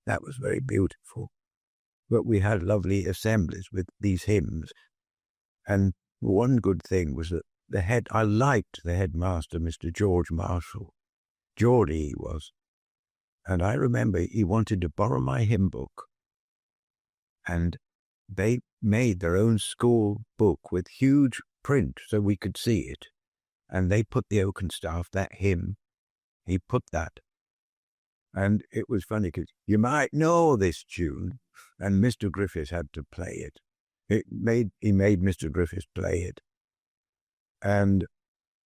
That was very beautiful. But we had lovely assemblies with these hymns. And one good thing was that I liked the headmaster, Mr. George Marshall. Geordie he was. And I remember he wanted to borrow my hymn book. And they made their own school book with huge print so we could see it. And they put the Oakenstaff, that hymn, he put that. And it was funny because you might know this tune, and Mr. Griffiths had to play it. He made Mr. Griffiths play it. And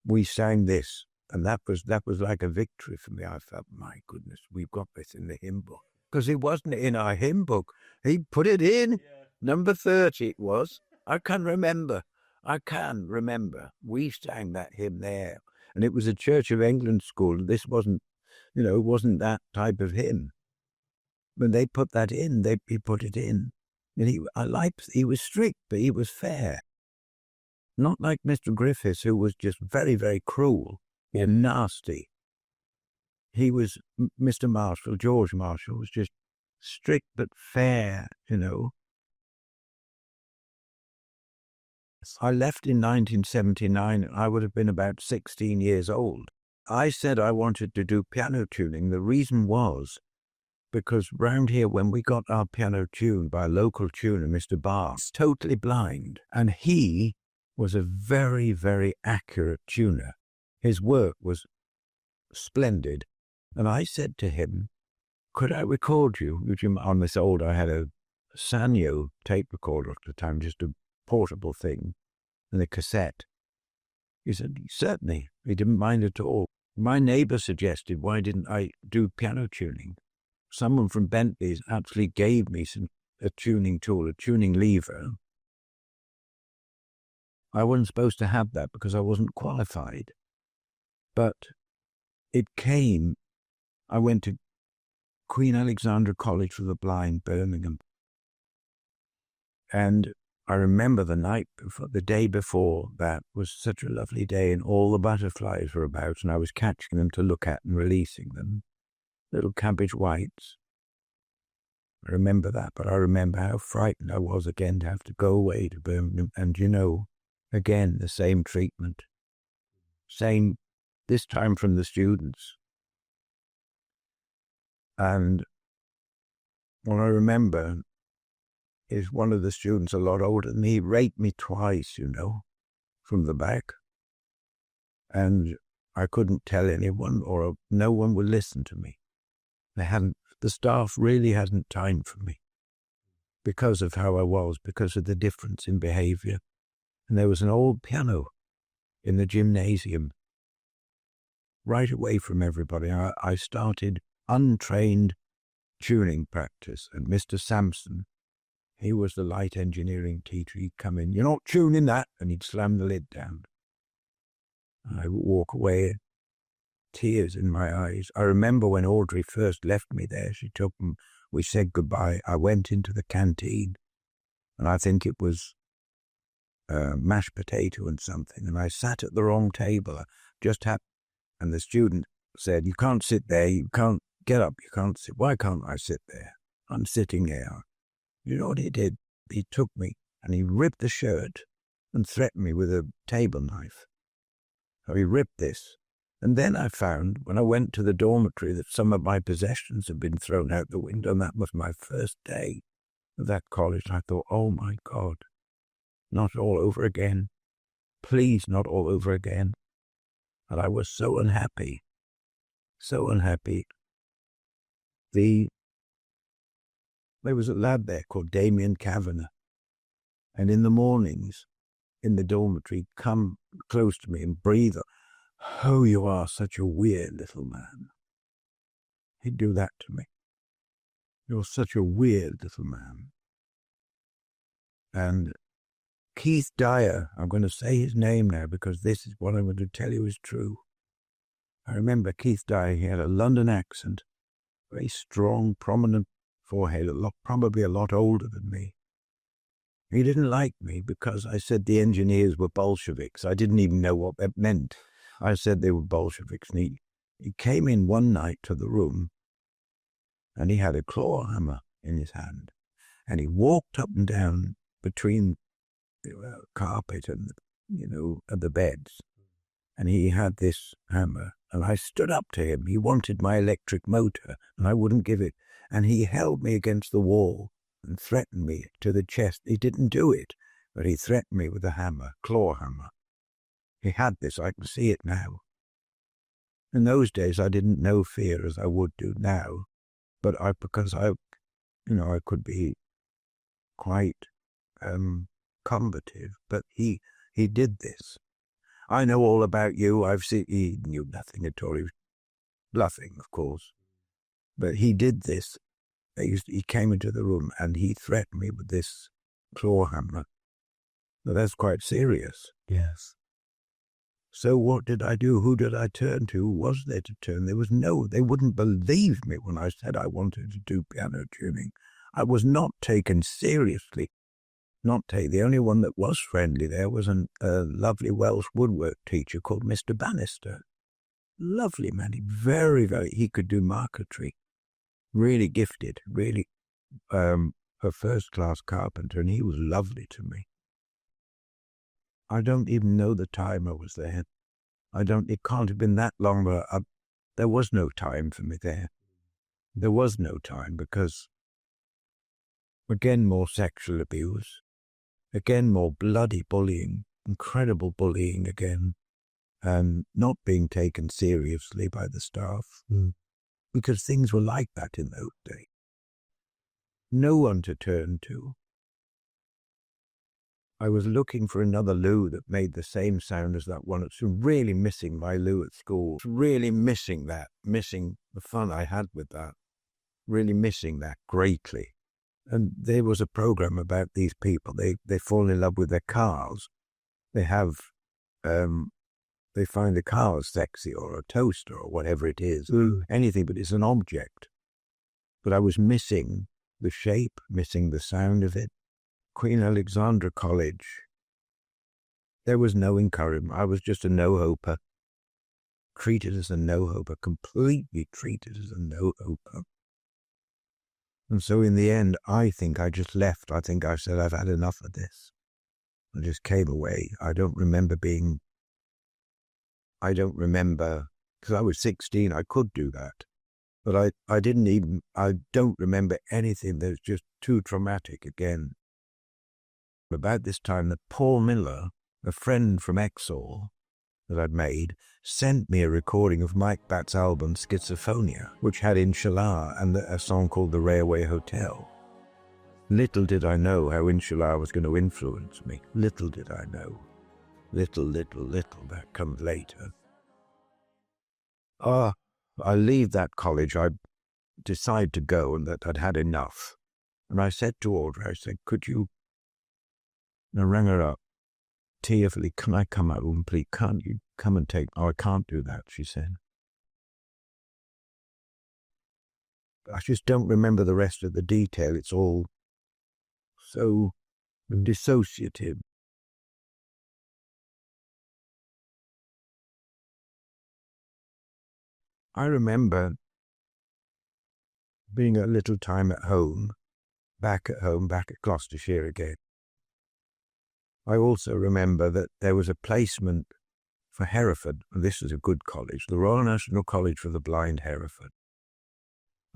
we sang this, and that was like a victory for me. I felt, my goodness, we've got this in the hymn book. Because it wasn't in our hymn book. He put it in. Number 30 it was. I can remember. We sang that hymn there. And it was a Church of England school. This wasn't, wasn't that type of hymn. When they put that in, he put it in. And he was strict, but he was fair. Not like Mr. Griffiths, who was just very, very cruel and nasty. He was, Mr. Marshall, George Marshall, was just strict but fair, I left in 1979, and I would have been about 16 years old. I said I wanted to do piano tuning. The reason was because round here, when we got our piano tuned by a local tuner, Mr. Batt, totally blind, and he was a very, very accurate tuner. His work was splendid. And I said to him, could I record you? On this I had a Sanyo tape recorder at the time, just a portable thing, and a cassette. He said, certainly, he didn't mind at all. My neighbour suggested, why didn't I do piano tuning? Someone from Bentley's actually gave me a tuning tool, a tuning lever. I wasn't supposed to have that because I wasn't qualified. But it came. I went to Queen Alexandra College for the Blind, Birmingham. And I remember the day before that was such a lovely day, and all the butterflies were about, and I was catching them to look at and releasing them. Little cabbage whites. I remember that, but I remember how frightened I was again to have to go away to Birmingham. And, again, the same treatment. Same, this time from the students. And what I remember is one of the students, a lot older than me, raped me twice, from the back. And I couldn't tell anyone, or no one would listen to me. The staff really hadn't time for me because of how I was, because of the difference in behavior. And there was an old piano in the gymnasium right away from everybody. I started untrained tuning practice, and Mr. Sampson, he was the light engineering teacher. He'd come in, "You're not tuning that," and he'd slam the lid down. I would walk away, tears in my eyes. I remember when Audrey first left me there, she took them, we said goodbye. I went into the canteen, and I think it was mashed potato and something, and I sat at the wrong table. And the student said, "You can't sit there, you can't get up, you can't sit." "Why can't I sit there? I'm sitting there." You know what he did? He took me and he ripped the shirt and threatened me with a table knife. So he ripped this. And then I found, when I went to the dormitory, that some of my possessions had been thrown out the window, and that was my first day of that college. I thought, oh my God, not all over again. Please, not all over again. And I was so unhappy, so unhappy. There was a lad there called Damien Kavanagh, and in the mornings, in the dormitory, come close to me and breathe, "Oh, you are such a weird little man." He'd do that to me. "You're such a weird little man." And Keith Dyer, I'm going to say his name now because this is what I'm going to tell you is true. I remember Keith Dyer, he had a London accent, very strong, prominent forehead, probably a lot older than me. He didn't like me because I said the engineers were Bolsheviks. I didn't even know what that meant. I said they were Bolsheviks. And he came in one night to the room, and he had a claw hammer in his hand, and he walked up and down between the carpet and the beds, and he had this hammer, and I stood up to him. He wanted my electric motor, and I wouldn't give it, and he held me against the wall and threatened me to the chest. He didn't do it, but he threatened me with a hammer, claw hammer. He had this, I can see it now. In those days, I didn't know fear as I would do now, but because I could be quite combative, but he did this. "I know all about you. I've seen." He knew nothing at all. He was bluffing, of course, but he did this. He came into the room and he threatened me with this claw hammer. Now, that's quite serious. Yes. So what did I do? Who did I turn to? Who was there to turn? They wouldn't believe me when I said I wanted to do piano tuning. I was not taken seriously. The only one that was friendly there was a lovely Welsh woodwork teacher called Mr. Bannister. Lovely man, very, very, he could do marquetry. Really gifted, really a first-class carpenter, and he was lovely to me. I don't even know the time I was there. It can't have been that long, but there was no time for me there. There was no time because, again, more sexual abuse, again, more bloody bullying, incredible bullying again, and not being taken seriously by the staff, because things were like that in those days. no one to turn to. I was looking for another loo that made the same sound as that one. It's really missing my loo at school. It's really missing that, missing the fun I had with that. Really missing that greatly. And there was a program about these people. They fall in love with their cars. They have, they find the car sexy or a toaster or whatever it is. Anything, but it's an object. But I was missing the shape, missing the sound of it. Queen Alexandra College. There was no encouragement. I was just a no-hoper. Treated as a no-hoper, completely treated as a no-hoper. And so in the end, I think I just left. I think I said, I've had enough of this. I just came away. I don't remember, because I was 16, I could do that. But I don't remember anything that was just too traumatic again. About this time, that Paul Miller, a friend from Exhall that I'd made, sent me a recording of Mike Batt's album Schizophonia, which had Inshallah and a song called The Railway Hotel. Little did I know how Inshallah was going to influence me. Little did I know. Little, that comes later. I leave that college. I decide to go and that I'd had enough. And I said to Audrey, I said, could you... And I rang her up, tearfully, can I come home, please? Can't you come and take... Oh, I can't do that, she said. I just don't remember the rest of the detail. It's all so dissociative. I remember being a little time at home, back at Gloucestershire again. I also remember that there was a placement for Hereford, and this is a good college, the Royal National College for the Blind, Hereford.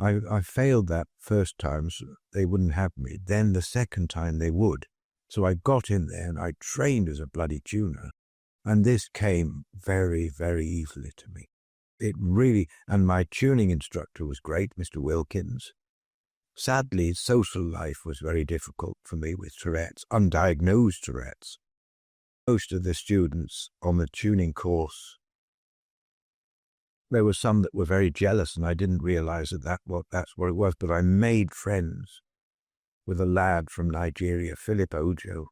I failed that first time, so they wouldn't have me. Then the second time they would. So I got in there and I trained as a bloody tuner. And this came very, very easily to me. It really, and my tuning instructor was great, Mr. Wilkins. Sadly, social life was very difficult for me with Tourette's, undiagnosed Tourette's. Most of the students on the tuning course, there were some that were very jealous, and I didn't realize that's what it was, but I made friends with a lad from Nigeria, Philip Ojo.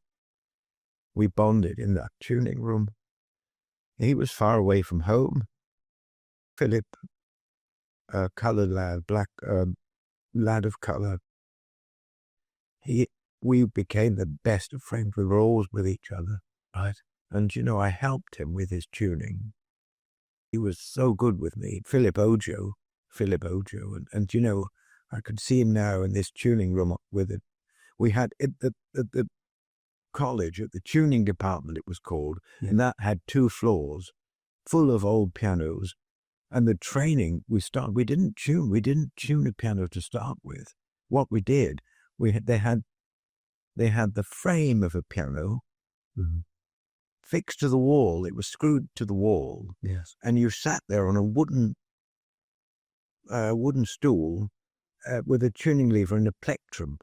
We bonded in that tuning room. He was far away from home. Philip, a coloured lad, lad of colour. We became the best of friends. We were always with each other, right? And, I helped him with his tuning. He was so good with me. Philip Ojo. And I could see him now in this tuning room with it. We had at the college, at the tuning department it was called, and that had 2 floors full of old pianos. And the training we didn't tune a piano to start with. What we did, they had the frame of a piano fixed to the wall. It was screwed to the wall. Yes. And you sat there on a wooden stool with a tuning lever and a plectrum,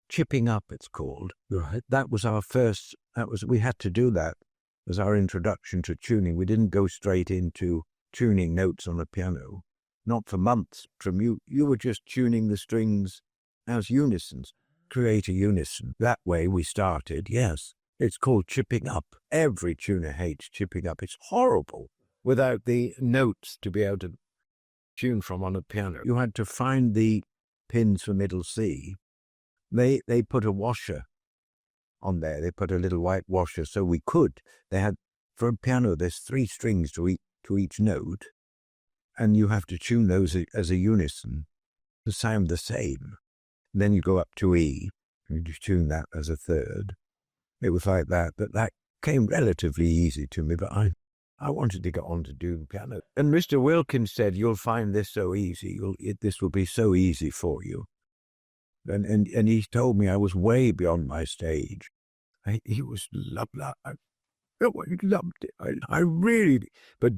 chipping up it's called. Right. That was our first, we had to do that as our introduction to tuning. We didn't go straight into tuning notes on a piano, not for months. You were just tuning the strings as unisons, create a unison. That way we started, yes. It's called chipping up. Every tuner hates chipping up. It's horrible without the notes to be able to tune from on a piano. You had to find the pins for middle C. They put a washer on there. They put a little white washer so we could. They had, for a piano, there's 3 strings to each note, and you have to tune those as a unison to sound the same. Then you go up to E, and you tune that as a third. It was like that, but that came relatively easy to me, but I wanted to get on to doing piano. And Mr. Wilkins said, you'll find this so easy, this will be so easy for you. And he told me I was way beyond my stage. He was lovely. I loved it. I really, but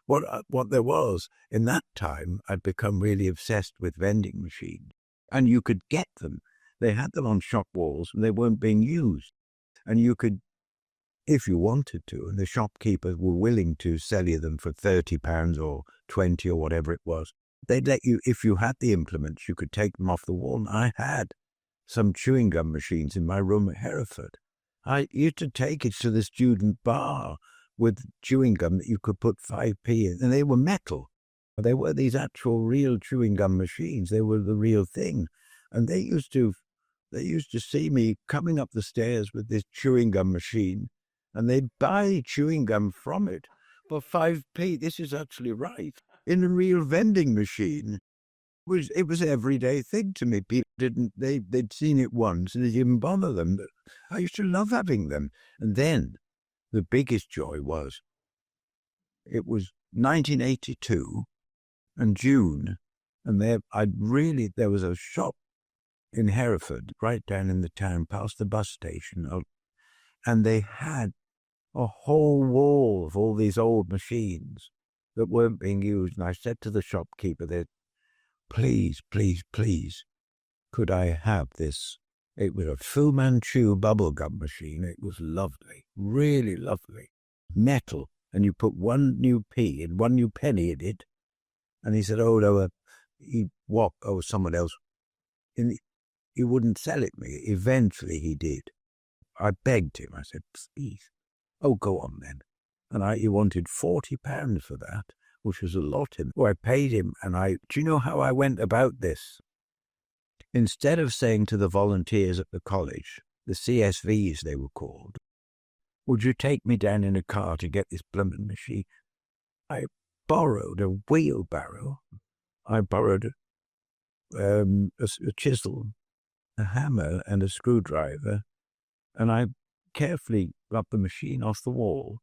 what there was. In that time, I'd become really obsessed with vending machines. And you could get them. They had them on shop walls and they weren't being used. And you could, if you wanted to, and the shopkeepers were willing to sell you them for £30 or 20 or whatever it was, they'd let you, if you had the implements, you could take them off the wall. And I had some chewing gum machines in my room at Hereford. I used to take it to the student bar with chewing gum that you could put 5p in, and they were metal. They were these actual real chewing gum machines. They were the real thing. And they used to see me coming up the stairs with this chewing gum machine, and they'd buy chewing gum from it for 5p. This is actually right. In a real vending machine. It was an everyday thing to me. People they'd seen it once and it didn't bother them. But I used to love having them. And then the biggest joy was, it was 1982 and June, and there was a shop in Hereford, right down in the town, past the bus station, and they had a whole wall of all these old machines that weren't being used. And I said to the shopkeeper there, please, please, please, could I have this? It was a Fu Manchu bubblegum machine. It was lovely, really lovely. Metal, and you put one new penny in it. And he said, oh, no, someone else. And he wouldn't sell it me. Eventually he did. I begged him. I said, please. Oh, go on then. And he wanted £40 for that, which was a lot. I paid him, and do you know how I went about this? Instead of saying to the volunteers at the college, the CSVs they were called, would you take me down in a car to get this blooming machine? I borrowed a wheelbarrow. I borrowed a chisel, a hammer, and a screwdriver, and I carefully got the machine off the wall,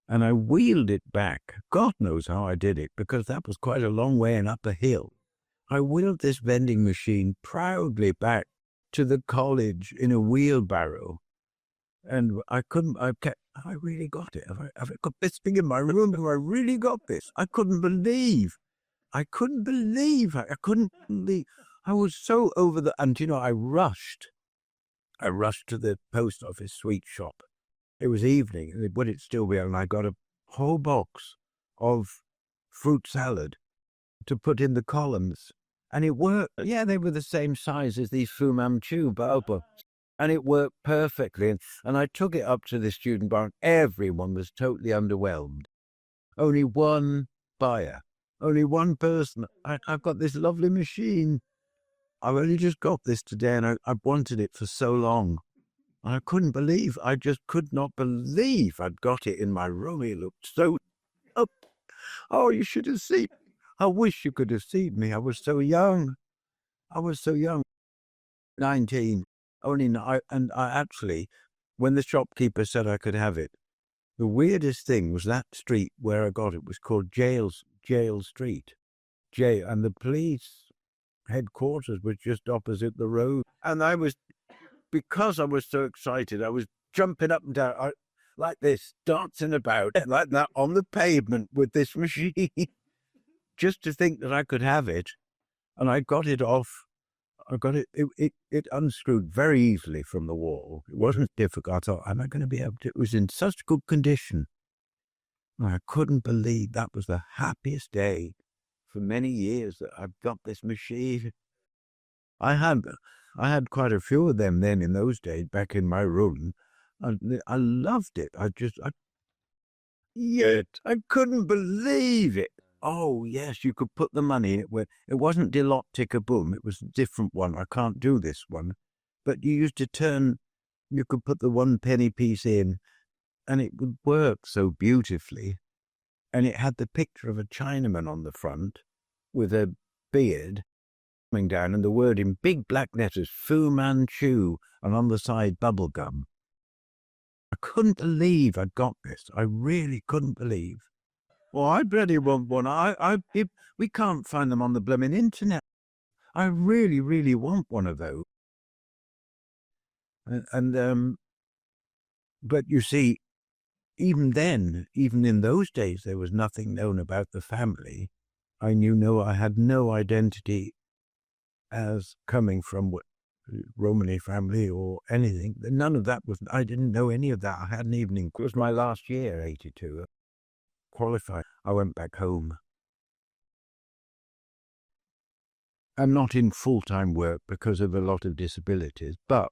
and I wheeled it back. God knows how I did it, because that was quite a long way and up a hill. I wheeled this vending machine proudly back to the college in a wheelbarrow, and I really got it. Have I got this thing in my room? Have I really got this? I couldn't believe. I was so over and I rushed to the post office sweet shop. It was evening, and would it still be? And I got a whole box of fruit salad to put in the columns. And it worked. Yeah, they were the same size as these Fu Manchu baobabs. And it worked perfectly. And I took it up to the student bar, and everyone was totally underwhelmed. Only one buyer. Only one person. I've got this lovely machine. I've only just got this today, and I've wanted it for so long. I just could not believe I'd got it in my room. It looked so up. Oh, you should have seen. I wish you could have seen me. I was so young. 19. And I actually, when the shopkeeper said I could have it, the weirdest thing was that street where I got it was called Jail Street. And the police headquarters was just opposite the road. And because I was so excited, I was jumping up and down like this, dancing about like that on the pavement with this machine, just to think that I could have it. And I got it off. It unscrewed very easily from the wall. It wasn't difficult. I thought, am I going to be able to? It was in such good condition. And I couldn't believe that was the happiest day for many years that I've got this machine. I had quite a few of them then in those days back in my room. And I loved it. I couldn't believe it. Oh, yes, you could put the money in it. It wasn't Delot Tick-a-Boom. It was a different one. I can't do this one. But you used to you could put the 1 penny piece in, and it would work so beautifully. And it had the picture of a Chinaman on the front with a beard coming down, and the word in big black letters, Fu Manchu, and on the side, bubblegum. I couldn't believe I'd got this. I really couldn't believe. Well, I bloody want one. We can't find them on the blooming internet. I really, really want one of those. But you see, even then, even in those days, there was nothing known about the family. I had no identity as coming from Romani family or anything. None of that I didn't know any of that. I hadn't even, it was my last year, 82, qualified. I went back home. I'm not in full-time work because of a lot of disabilities, but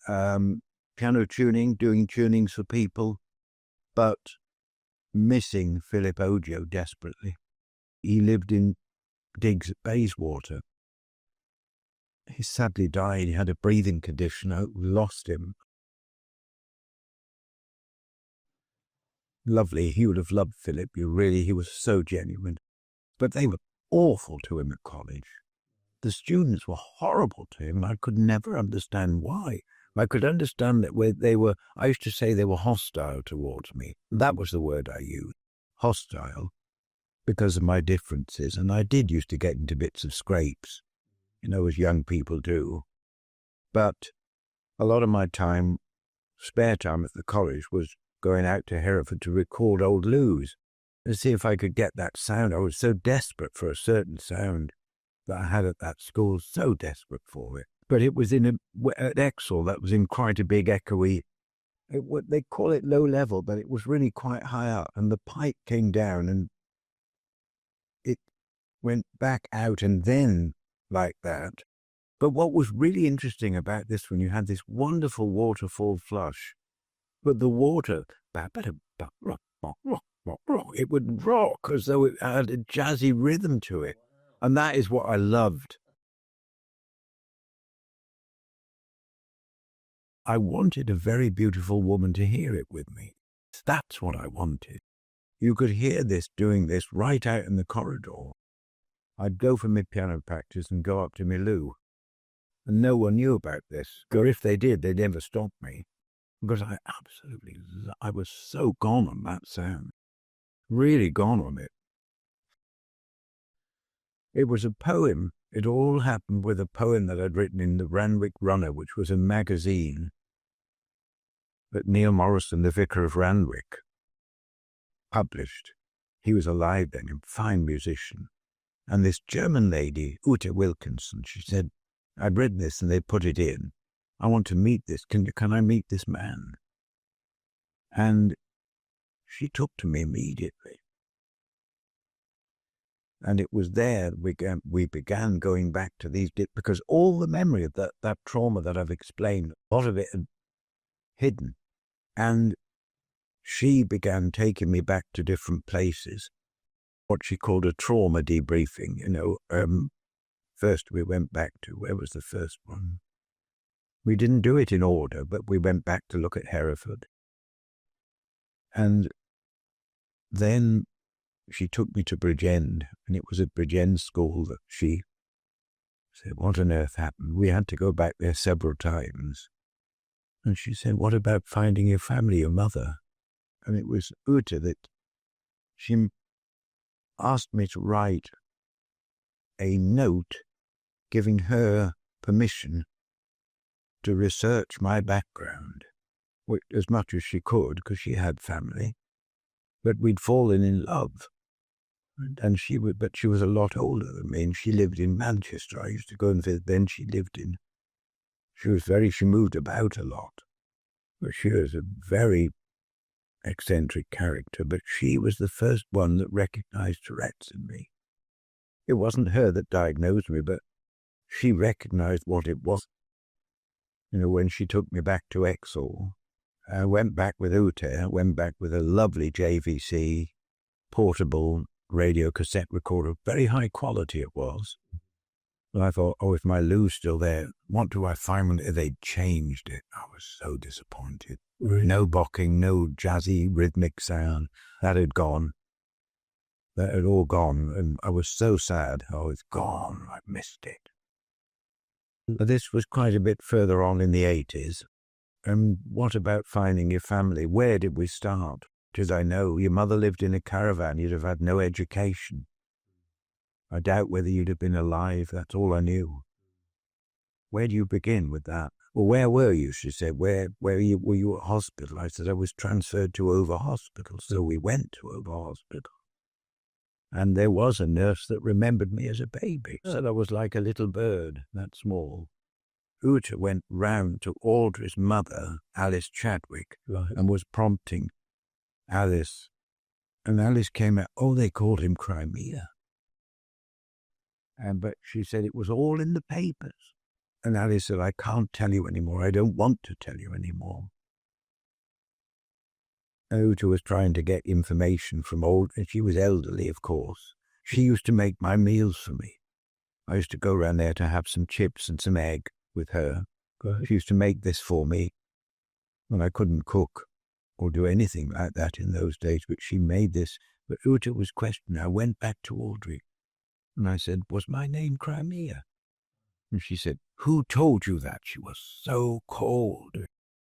piano tuning, doing tunings for people, but missing Philip Ojo desperately. He lived in digs at Bayswater. He sadly died. He had a breathing condition. I lost him. Lovely. He would have loved Philip. He was so genuine. But they were awful to him at college. The students were horrible to him. I could never understand why. I could understand that I used to say they were hostile towards me. That was the word I used. Hostile. Because of my differences. And I did used to get into bits of scrapes, as young people do. But a lot of my spare time at the college was going out to Hereford to record old Lou's and see if I could get that sound. I was so desperate for a certain sound that I had at that school, so desperate for it. But it was at Exel, that was in quite a big echoey, they call it low level, but it was really quite high up, and the pipe came down and it went back out and then like that. But what was really interesting about this one, you had this wonderful waterfall flush, but the water, it would rock as though it had a jazzy rhythm to it. And that is what I loved. I wanted a very beautiful woman to hear it with me. That's what I wanted. You could hear doing this right out in the corridor. I'd go for my piano practice and go up to my Lou. And no one knew about this. Or if they did, they'd never stop me. Because I was so gone on that sound. Really gone on it. It was a poem. It all happened with a poem that I'd written in the Randwick Runner, which was a magazine that Neil Morrison, the Vicar of Randwick, published. He was alive then, a fine musician. And this German lady, Ute Wilkinson, she said, I'd read this and they put it in. I want to meet this. Can I meet this man? And she took to me immediately. And it was there we began going back to these, because all the memory of that trauma that I've explained, a lot of it had hidden. And she began taking me back to different places, what she called a trauma debriefing. First we went back to, where was the first one? We didn't do it in order, but we went back to look at Hereford. And then she took me to Bridgend, and it was at Bridgend School that she said, what on earth happened? We had to go back there several times. And she said, what about finding your family, your mother? And it was Ute that she asked me to write a note giving her permission to research my background, as much as she could, because she had family. But we'd fallen in love. And she was a lot older than me, and she lived in Manchester. I used to go and visit. Then she moved about a lot. But she was a very eccentric character, but she was the first one that recognized Tourette's in me. It wasn't her that diagnosed me, but she recognized what it was. When she took me back to Exel, I went back with Ute, went back with a lovely JVC portable radio cassette recorder, very high quality it was. And I thought, if my Lou's still there, what do I find when they'd changed it? I was so disappointed. Really? No bocking, no jazzy rhythmic sound. That had gone. That had all gone, and I was so sad. It's gone. I missed it. But this was quite a bit further on in the 80s. And what about finding your family? Where did we start? Because I know your mother lived in a caravan. You'd have had no education. I doubt whether you'd have been alive. That's all I knew. Where do you begin with that? Well, where were you? She said, were you at hospital? I said, I was transferred to Over Hospital. So we went to Over Hospital. And there was a nurse that remembered me as a baby. Said I was like a little bird, that small. Uta went round to Audrey's mother, Alice Chadwick, and was prompting Alice. And Alice came out, they called him Crimea. But she said it was all in the papers. And Alice said, I can't tell you anymore. I don't want to tell you anymore. Uta was trying to get information from Audrey. She was elderly, of course. She used to make my meals for me. I used to go round there to have some chips and some egg with her. She used to make this for me when I couldn't cook or do anything like that in those days, but she made this. But Uta was questioning. I went back to Audrey and I said, was my name Crimea? And she said, who told you that? She was so cold,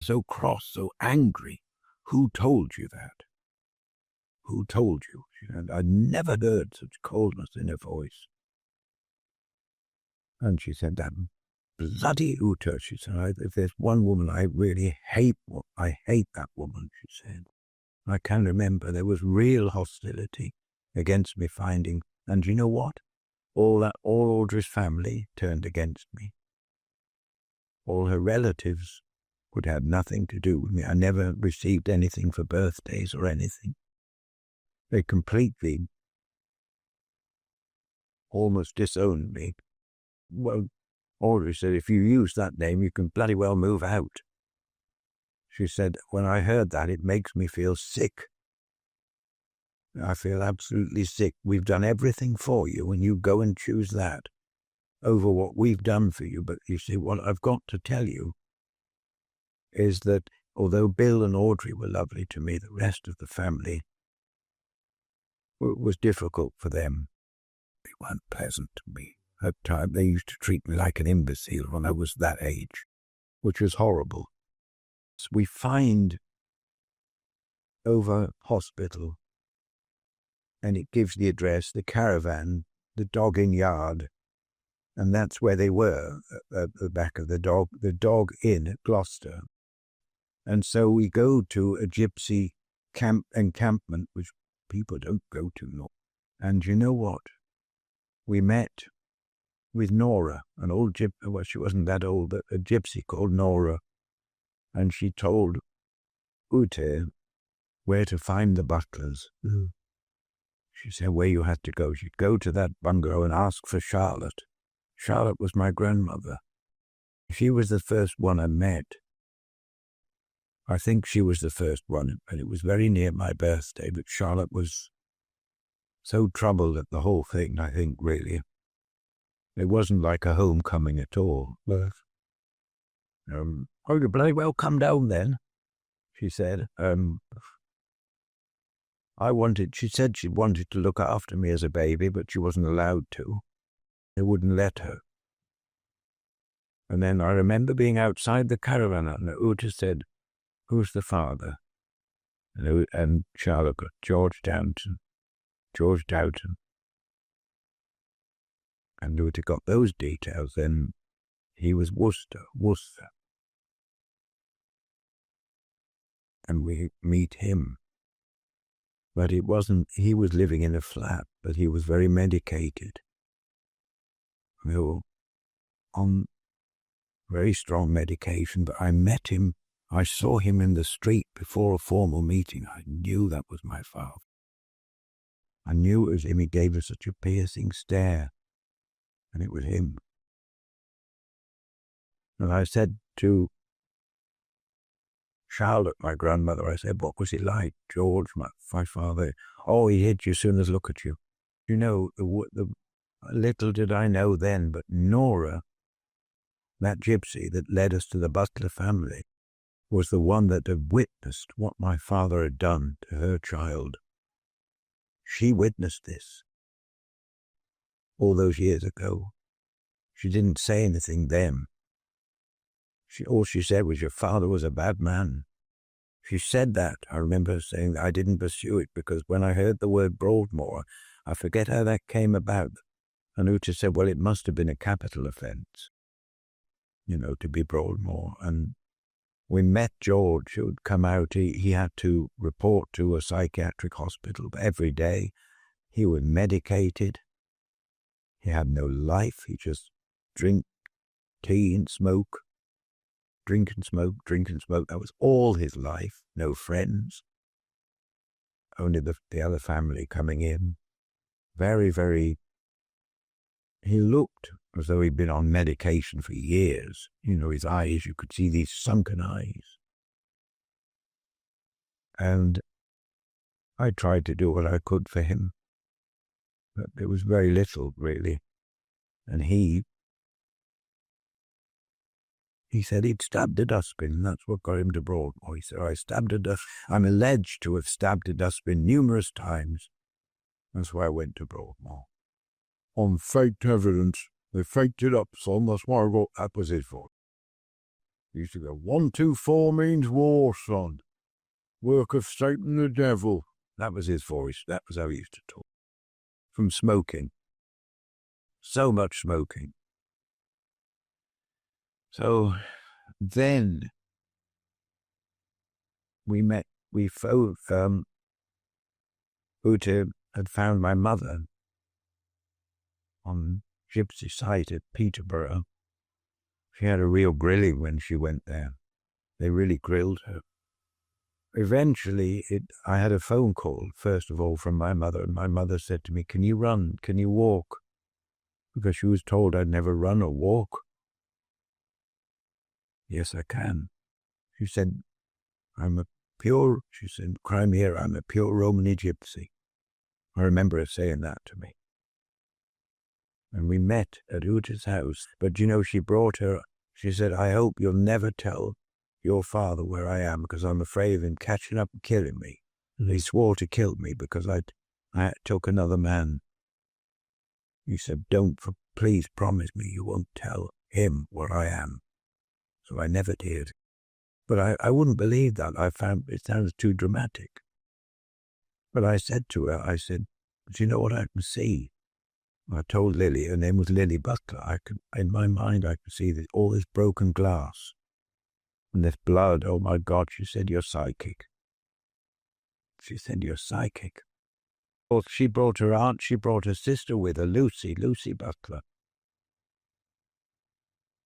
so cross, so angry. Who told you that? Who told you? She said, I'd never heard such coldness in her voice. And she said, that bloody Uta, she said, if there's one woman I really hate, I hate that woman, she said. I can remember there was real hostility against me finding, and you know what? All Audrey's family turned against me. All her relatives would have nothing to do with me. I never received anything for birthdays or anything. They completely almost disowned me. Well, Audrey said, if you use that name, you can bloody well move out. She said, when I heard that, it makes me feel sick. I feel absolutely sick. We've done everything for you, and you go and choose that over what we've done for you. But you see, what I've got to tell you is that although Bill and Audrey were lovely to me, the rest of the family was difficult for them. They weren't pleasant to me. At times, they used to treat me like an imbecile when I was that age, which was horrible. So we find Over Hospital, and it gives the address, the caravan, the dogging yard, and that's where they were, at the back of the dog inn at Gloucester. And so we go to a gypsy encampment, which people don't go to. And you know what? We met with Nora, an old gypsy, well, she wasn't that old, but a gypsy called Nora. And she told Ute where to find the butlers. She said where you had to go. She'd go to that bungalow and ask for Charlotte. Charlotte was my grandmother. She was the first one I met. I think she was the first one, and it was very near my birthday, but Charlotte was so troubled at the whole thing, I think, really. It wasn't like a homecoming at all. But, you bloody well come down then, she said. She said she wanted to look after me as a baby, but she wasn't allowed to. They wouldn't let her. And then I remember being outside the caravan, and Uta said, who's the father? And Charlotte got George Downton. And Uta got those details, then he was Worcester. And we meet him. But it wasn't, he was living in a flat, but he was very medicated. We were on very strong medication, but I met him, I saw him in the street before a formal meeting. I knew that was my father. I knew it was him. He gave us such a piercing stare, and it was him. And I said to Charlotte, my grandmother, I said, what was he like? George, my father. Oh, he hit you as soon as look at you. You know, little did I know then, but Nora, that gypsy that led us to the Butler family, was the one that had witnessed what my father had done to her child. She witnessed this all those years ago. She didn't say anything then. All she said was, your father was a bad man. She said that. I remember saying that I didn't pursue it because when I heard the word Broadmoor, I forget how that came about. And Uta said, well, it must have been a capital offence. to be Broadmoor. And we met George, who would come out. He had to report to a psychiatric hospital every day. He was medicated. He had no life. He just drink tea and smoke, drink and smoke, drink and smoke. That was all his life. No friends. Only the other family coming in. Very, very... He looked as though he'd been on medication for years. His eyes, you could see these sunken eyes. And I tried to do what I could for him, but there was very little, really. And he said he'd stabbed a dustbin. That's what got him to Broadmoor. He said, I'm alleged to have stabbed a dustbin numerous times. That's why I went to Broadmoor. On faked evidence. They faked it up, son. That's why I got... That was his voice. He used to go, 124 means war, son. Work of Satan the devil. That was his voice. That was how he used to talk. From smoking. So much smoking. So then we Uta had found my mother on gypsy site at Peterborough. She had a real grilling when she went there. They really grilled her. Eventually, I had a phone call, first of all, from my mother, and my mother said to me, "Can you run? Can you walk?" Because she was told I'd never run or walk. "Yes, I can." She said, she said, "Crimea, I'm a pure Romany gypsy." I remember her saying that to me. And we met at Uta's house. But she brought her, she said, "I hope you'll never tell your father where I am, because I'm afraid of him catching up and killing me." And he swore to kill me because I took another man. He said, "Please promise me you won't tell him where I am." So I never did. But I wouldn't believe that. I found it sounds too dramatic. But I said to her, "Do you know what I can see?" I told Lily, her name was Lily Butler. In my mind, I could see all this broken glass and this blood. "Oh my God," she said, "you're psychic." She said, "You're psychic." Well, she brought her aunt, she brought her sister with her, Lucy Butler.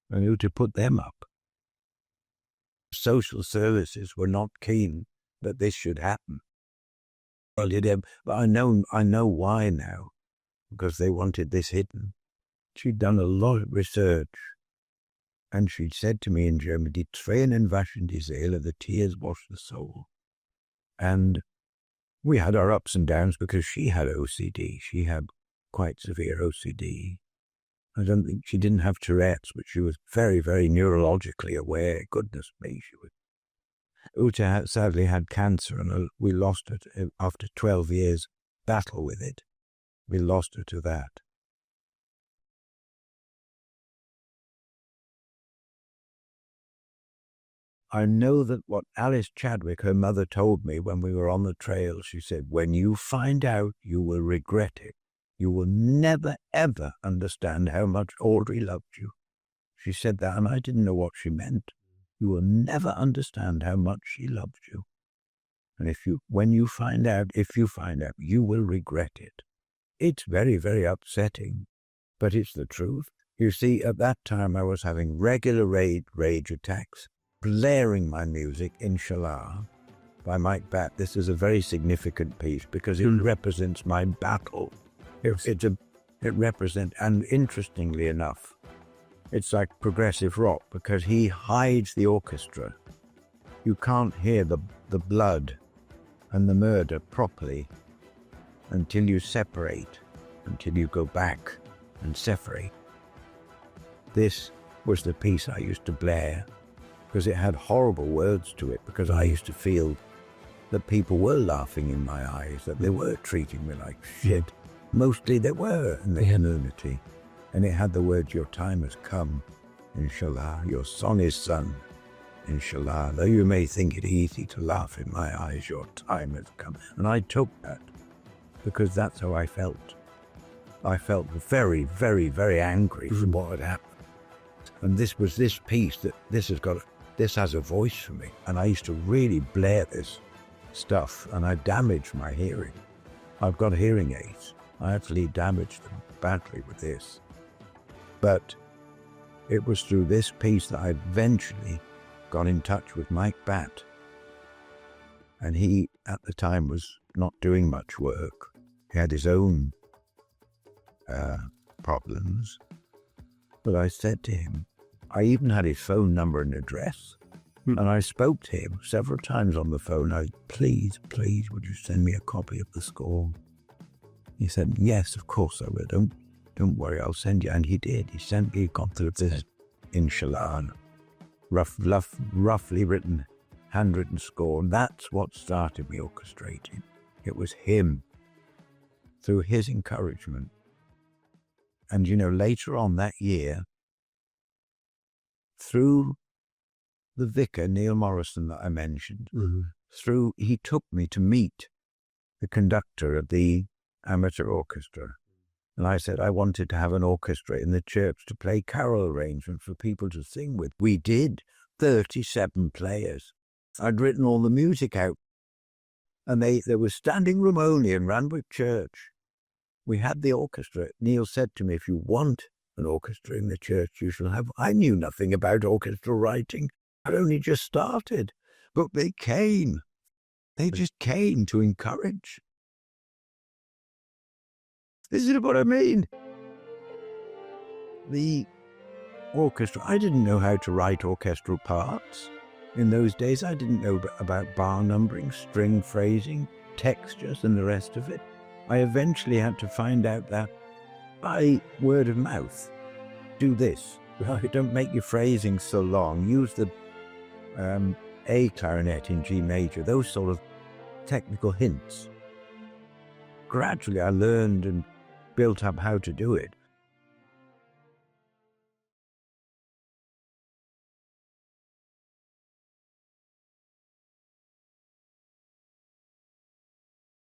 And who to put them up? Social services were not keen that this should happen. Well, but I know why now. Because they wanted this hidden. She'd done a lot of research. And she'd said to me in German, "Die Tränen waschen die Seele, the tears wash the soul." And we had our ups and downs because she had OCD. She had quite severe OCD. I don't think she didn't have Tourette's, but she was very, very neurologically aware. Goodness me, she was. Uta sadly had cancer, and we lost her after 12 years' battle with it. We lost her to that. I know that what Alice Chadwick, her mother, told me when we were on the trail, she said, "When you find out, you will regret it. You will never, ever understand how much Audrey loved you." She said that, and I didn't know what she meant. "You will never understand how much she loved you. And if you find out, you will regret it." It's very, very upsetting, but it's the truth. You see, at that time I was having regular rage attacks, blaring my music in Cellar by Mike Batt. This is a very significant piece because it represents my battle. It represents, and interestingly enough, it's like progressive rock because he hides the orchestra. You can't hear the blood and the murder properly until you separate, until you go back and separate. This was the piece I used to blare because it had horrible words to it, because I used to feel that people were laughing in my eyes, that they were treating me like shit. Mostly they were in the community. And it had the words, "Your time has come, inshallah. Your son is son, inshallah. Though you may think it easy to laugh in my eyes, your time has come." And I took that, because that's how I felt. I felt very, very, very angry for what had happened. And this was this piece that this has a voice for me. And I used to really blare this stuff, and I damaged my hearing. I've got hearing aids. I actually damaged them badly with this. But it was through this piece that I eventually got in touch with Mike Batt. And he, at the time, was not doing much work. He had his own problems. But I said to him, I even had his phone number and address. And I spoke to him several times on the phone. Please, would you send me a copy of the score? He said, yes, of course I will. Don't worry, I'll send you. And he did. He sent me a copy of this in Sheridan, roughly written, handwritten score. And that's what started me orchestrating. It was him, through his encouragement. And, later on that year, through the vicar, Neil Morrison, that I mentioned, he took me to meet the conductor of the amateur orchestra. And I said I wanted to have an orchestra in the church to play carol arrangements for people to sing with. We did, 37 players. I'd written all the music out. And there was standing room only in Randwick Church. We had the orchestra. Neil said to me, if you want an orchestra in the church, you shall have. I knew nothing about orchestra writing. I'd only just started. But they came. They just came to encourage. This is what I mean. The orchestra, I didn't know how to write orchestral parts. In those days, I didn't know about bar numbering, string phrasing, textures, and the rest of it. I eventually had to find out that by word of mouth. Do this. Don't make your phrasing so long. Use the A clarinet in G major, those sort of technical hints. Gradually, I learned and built up how to do it.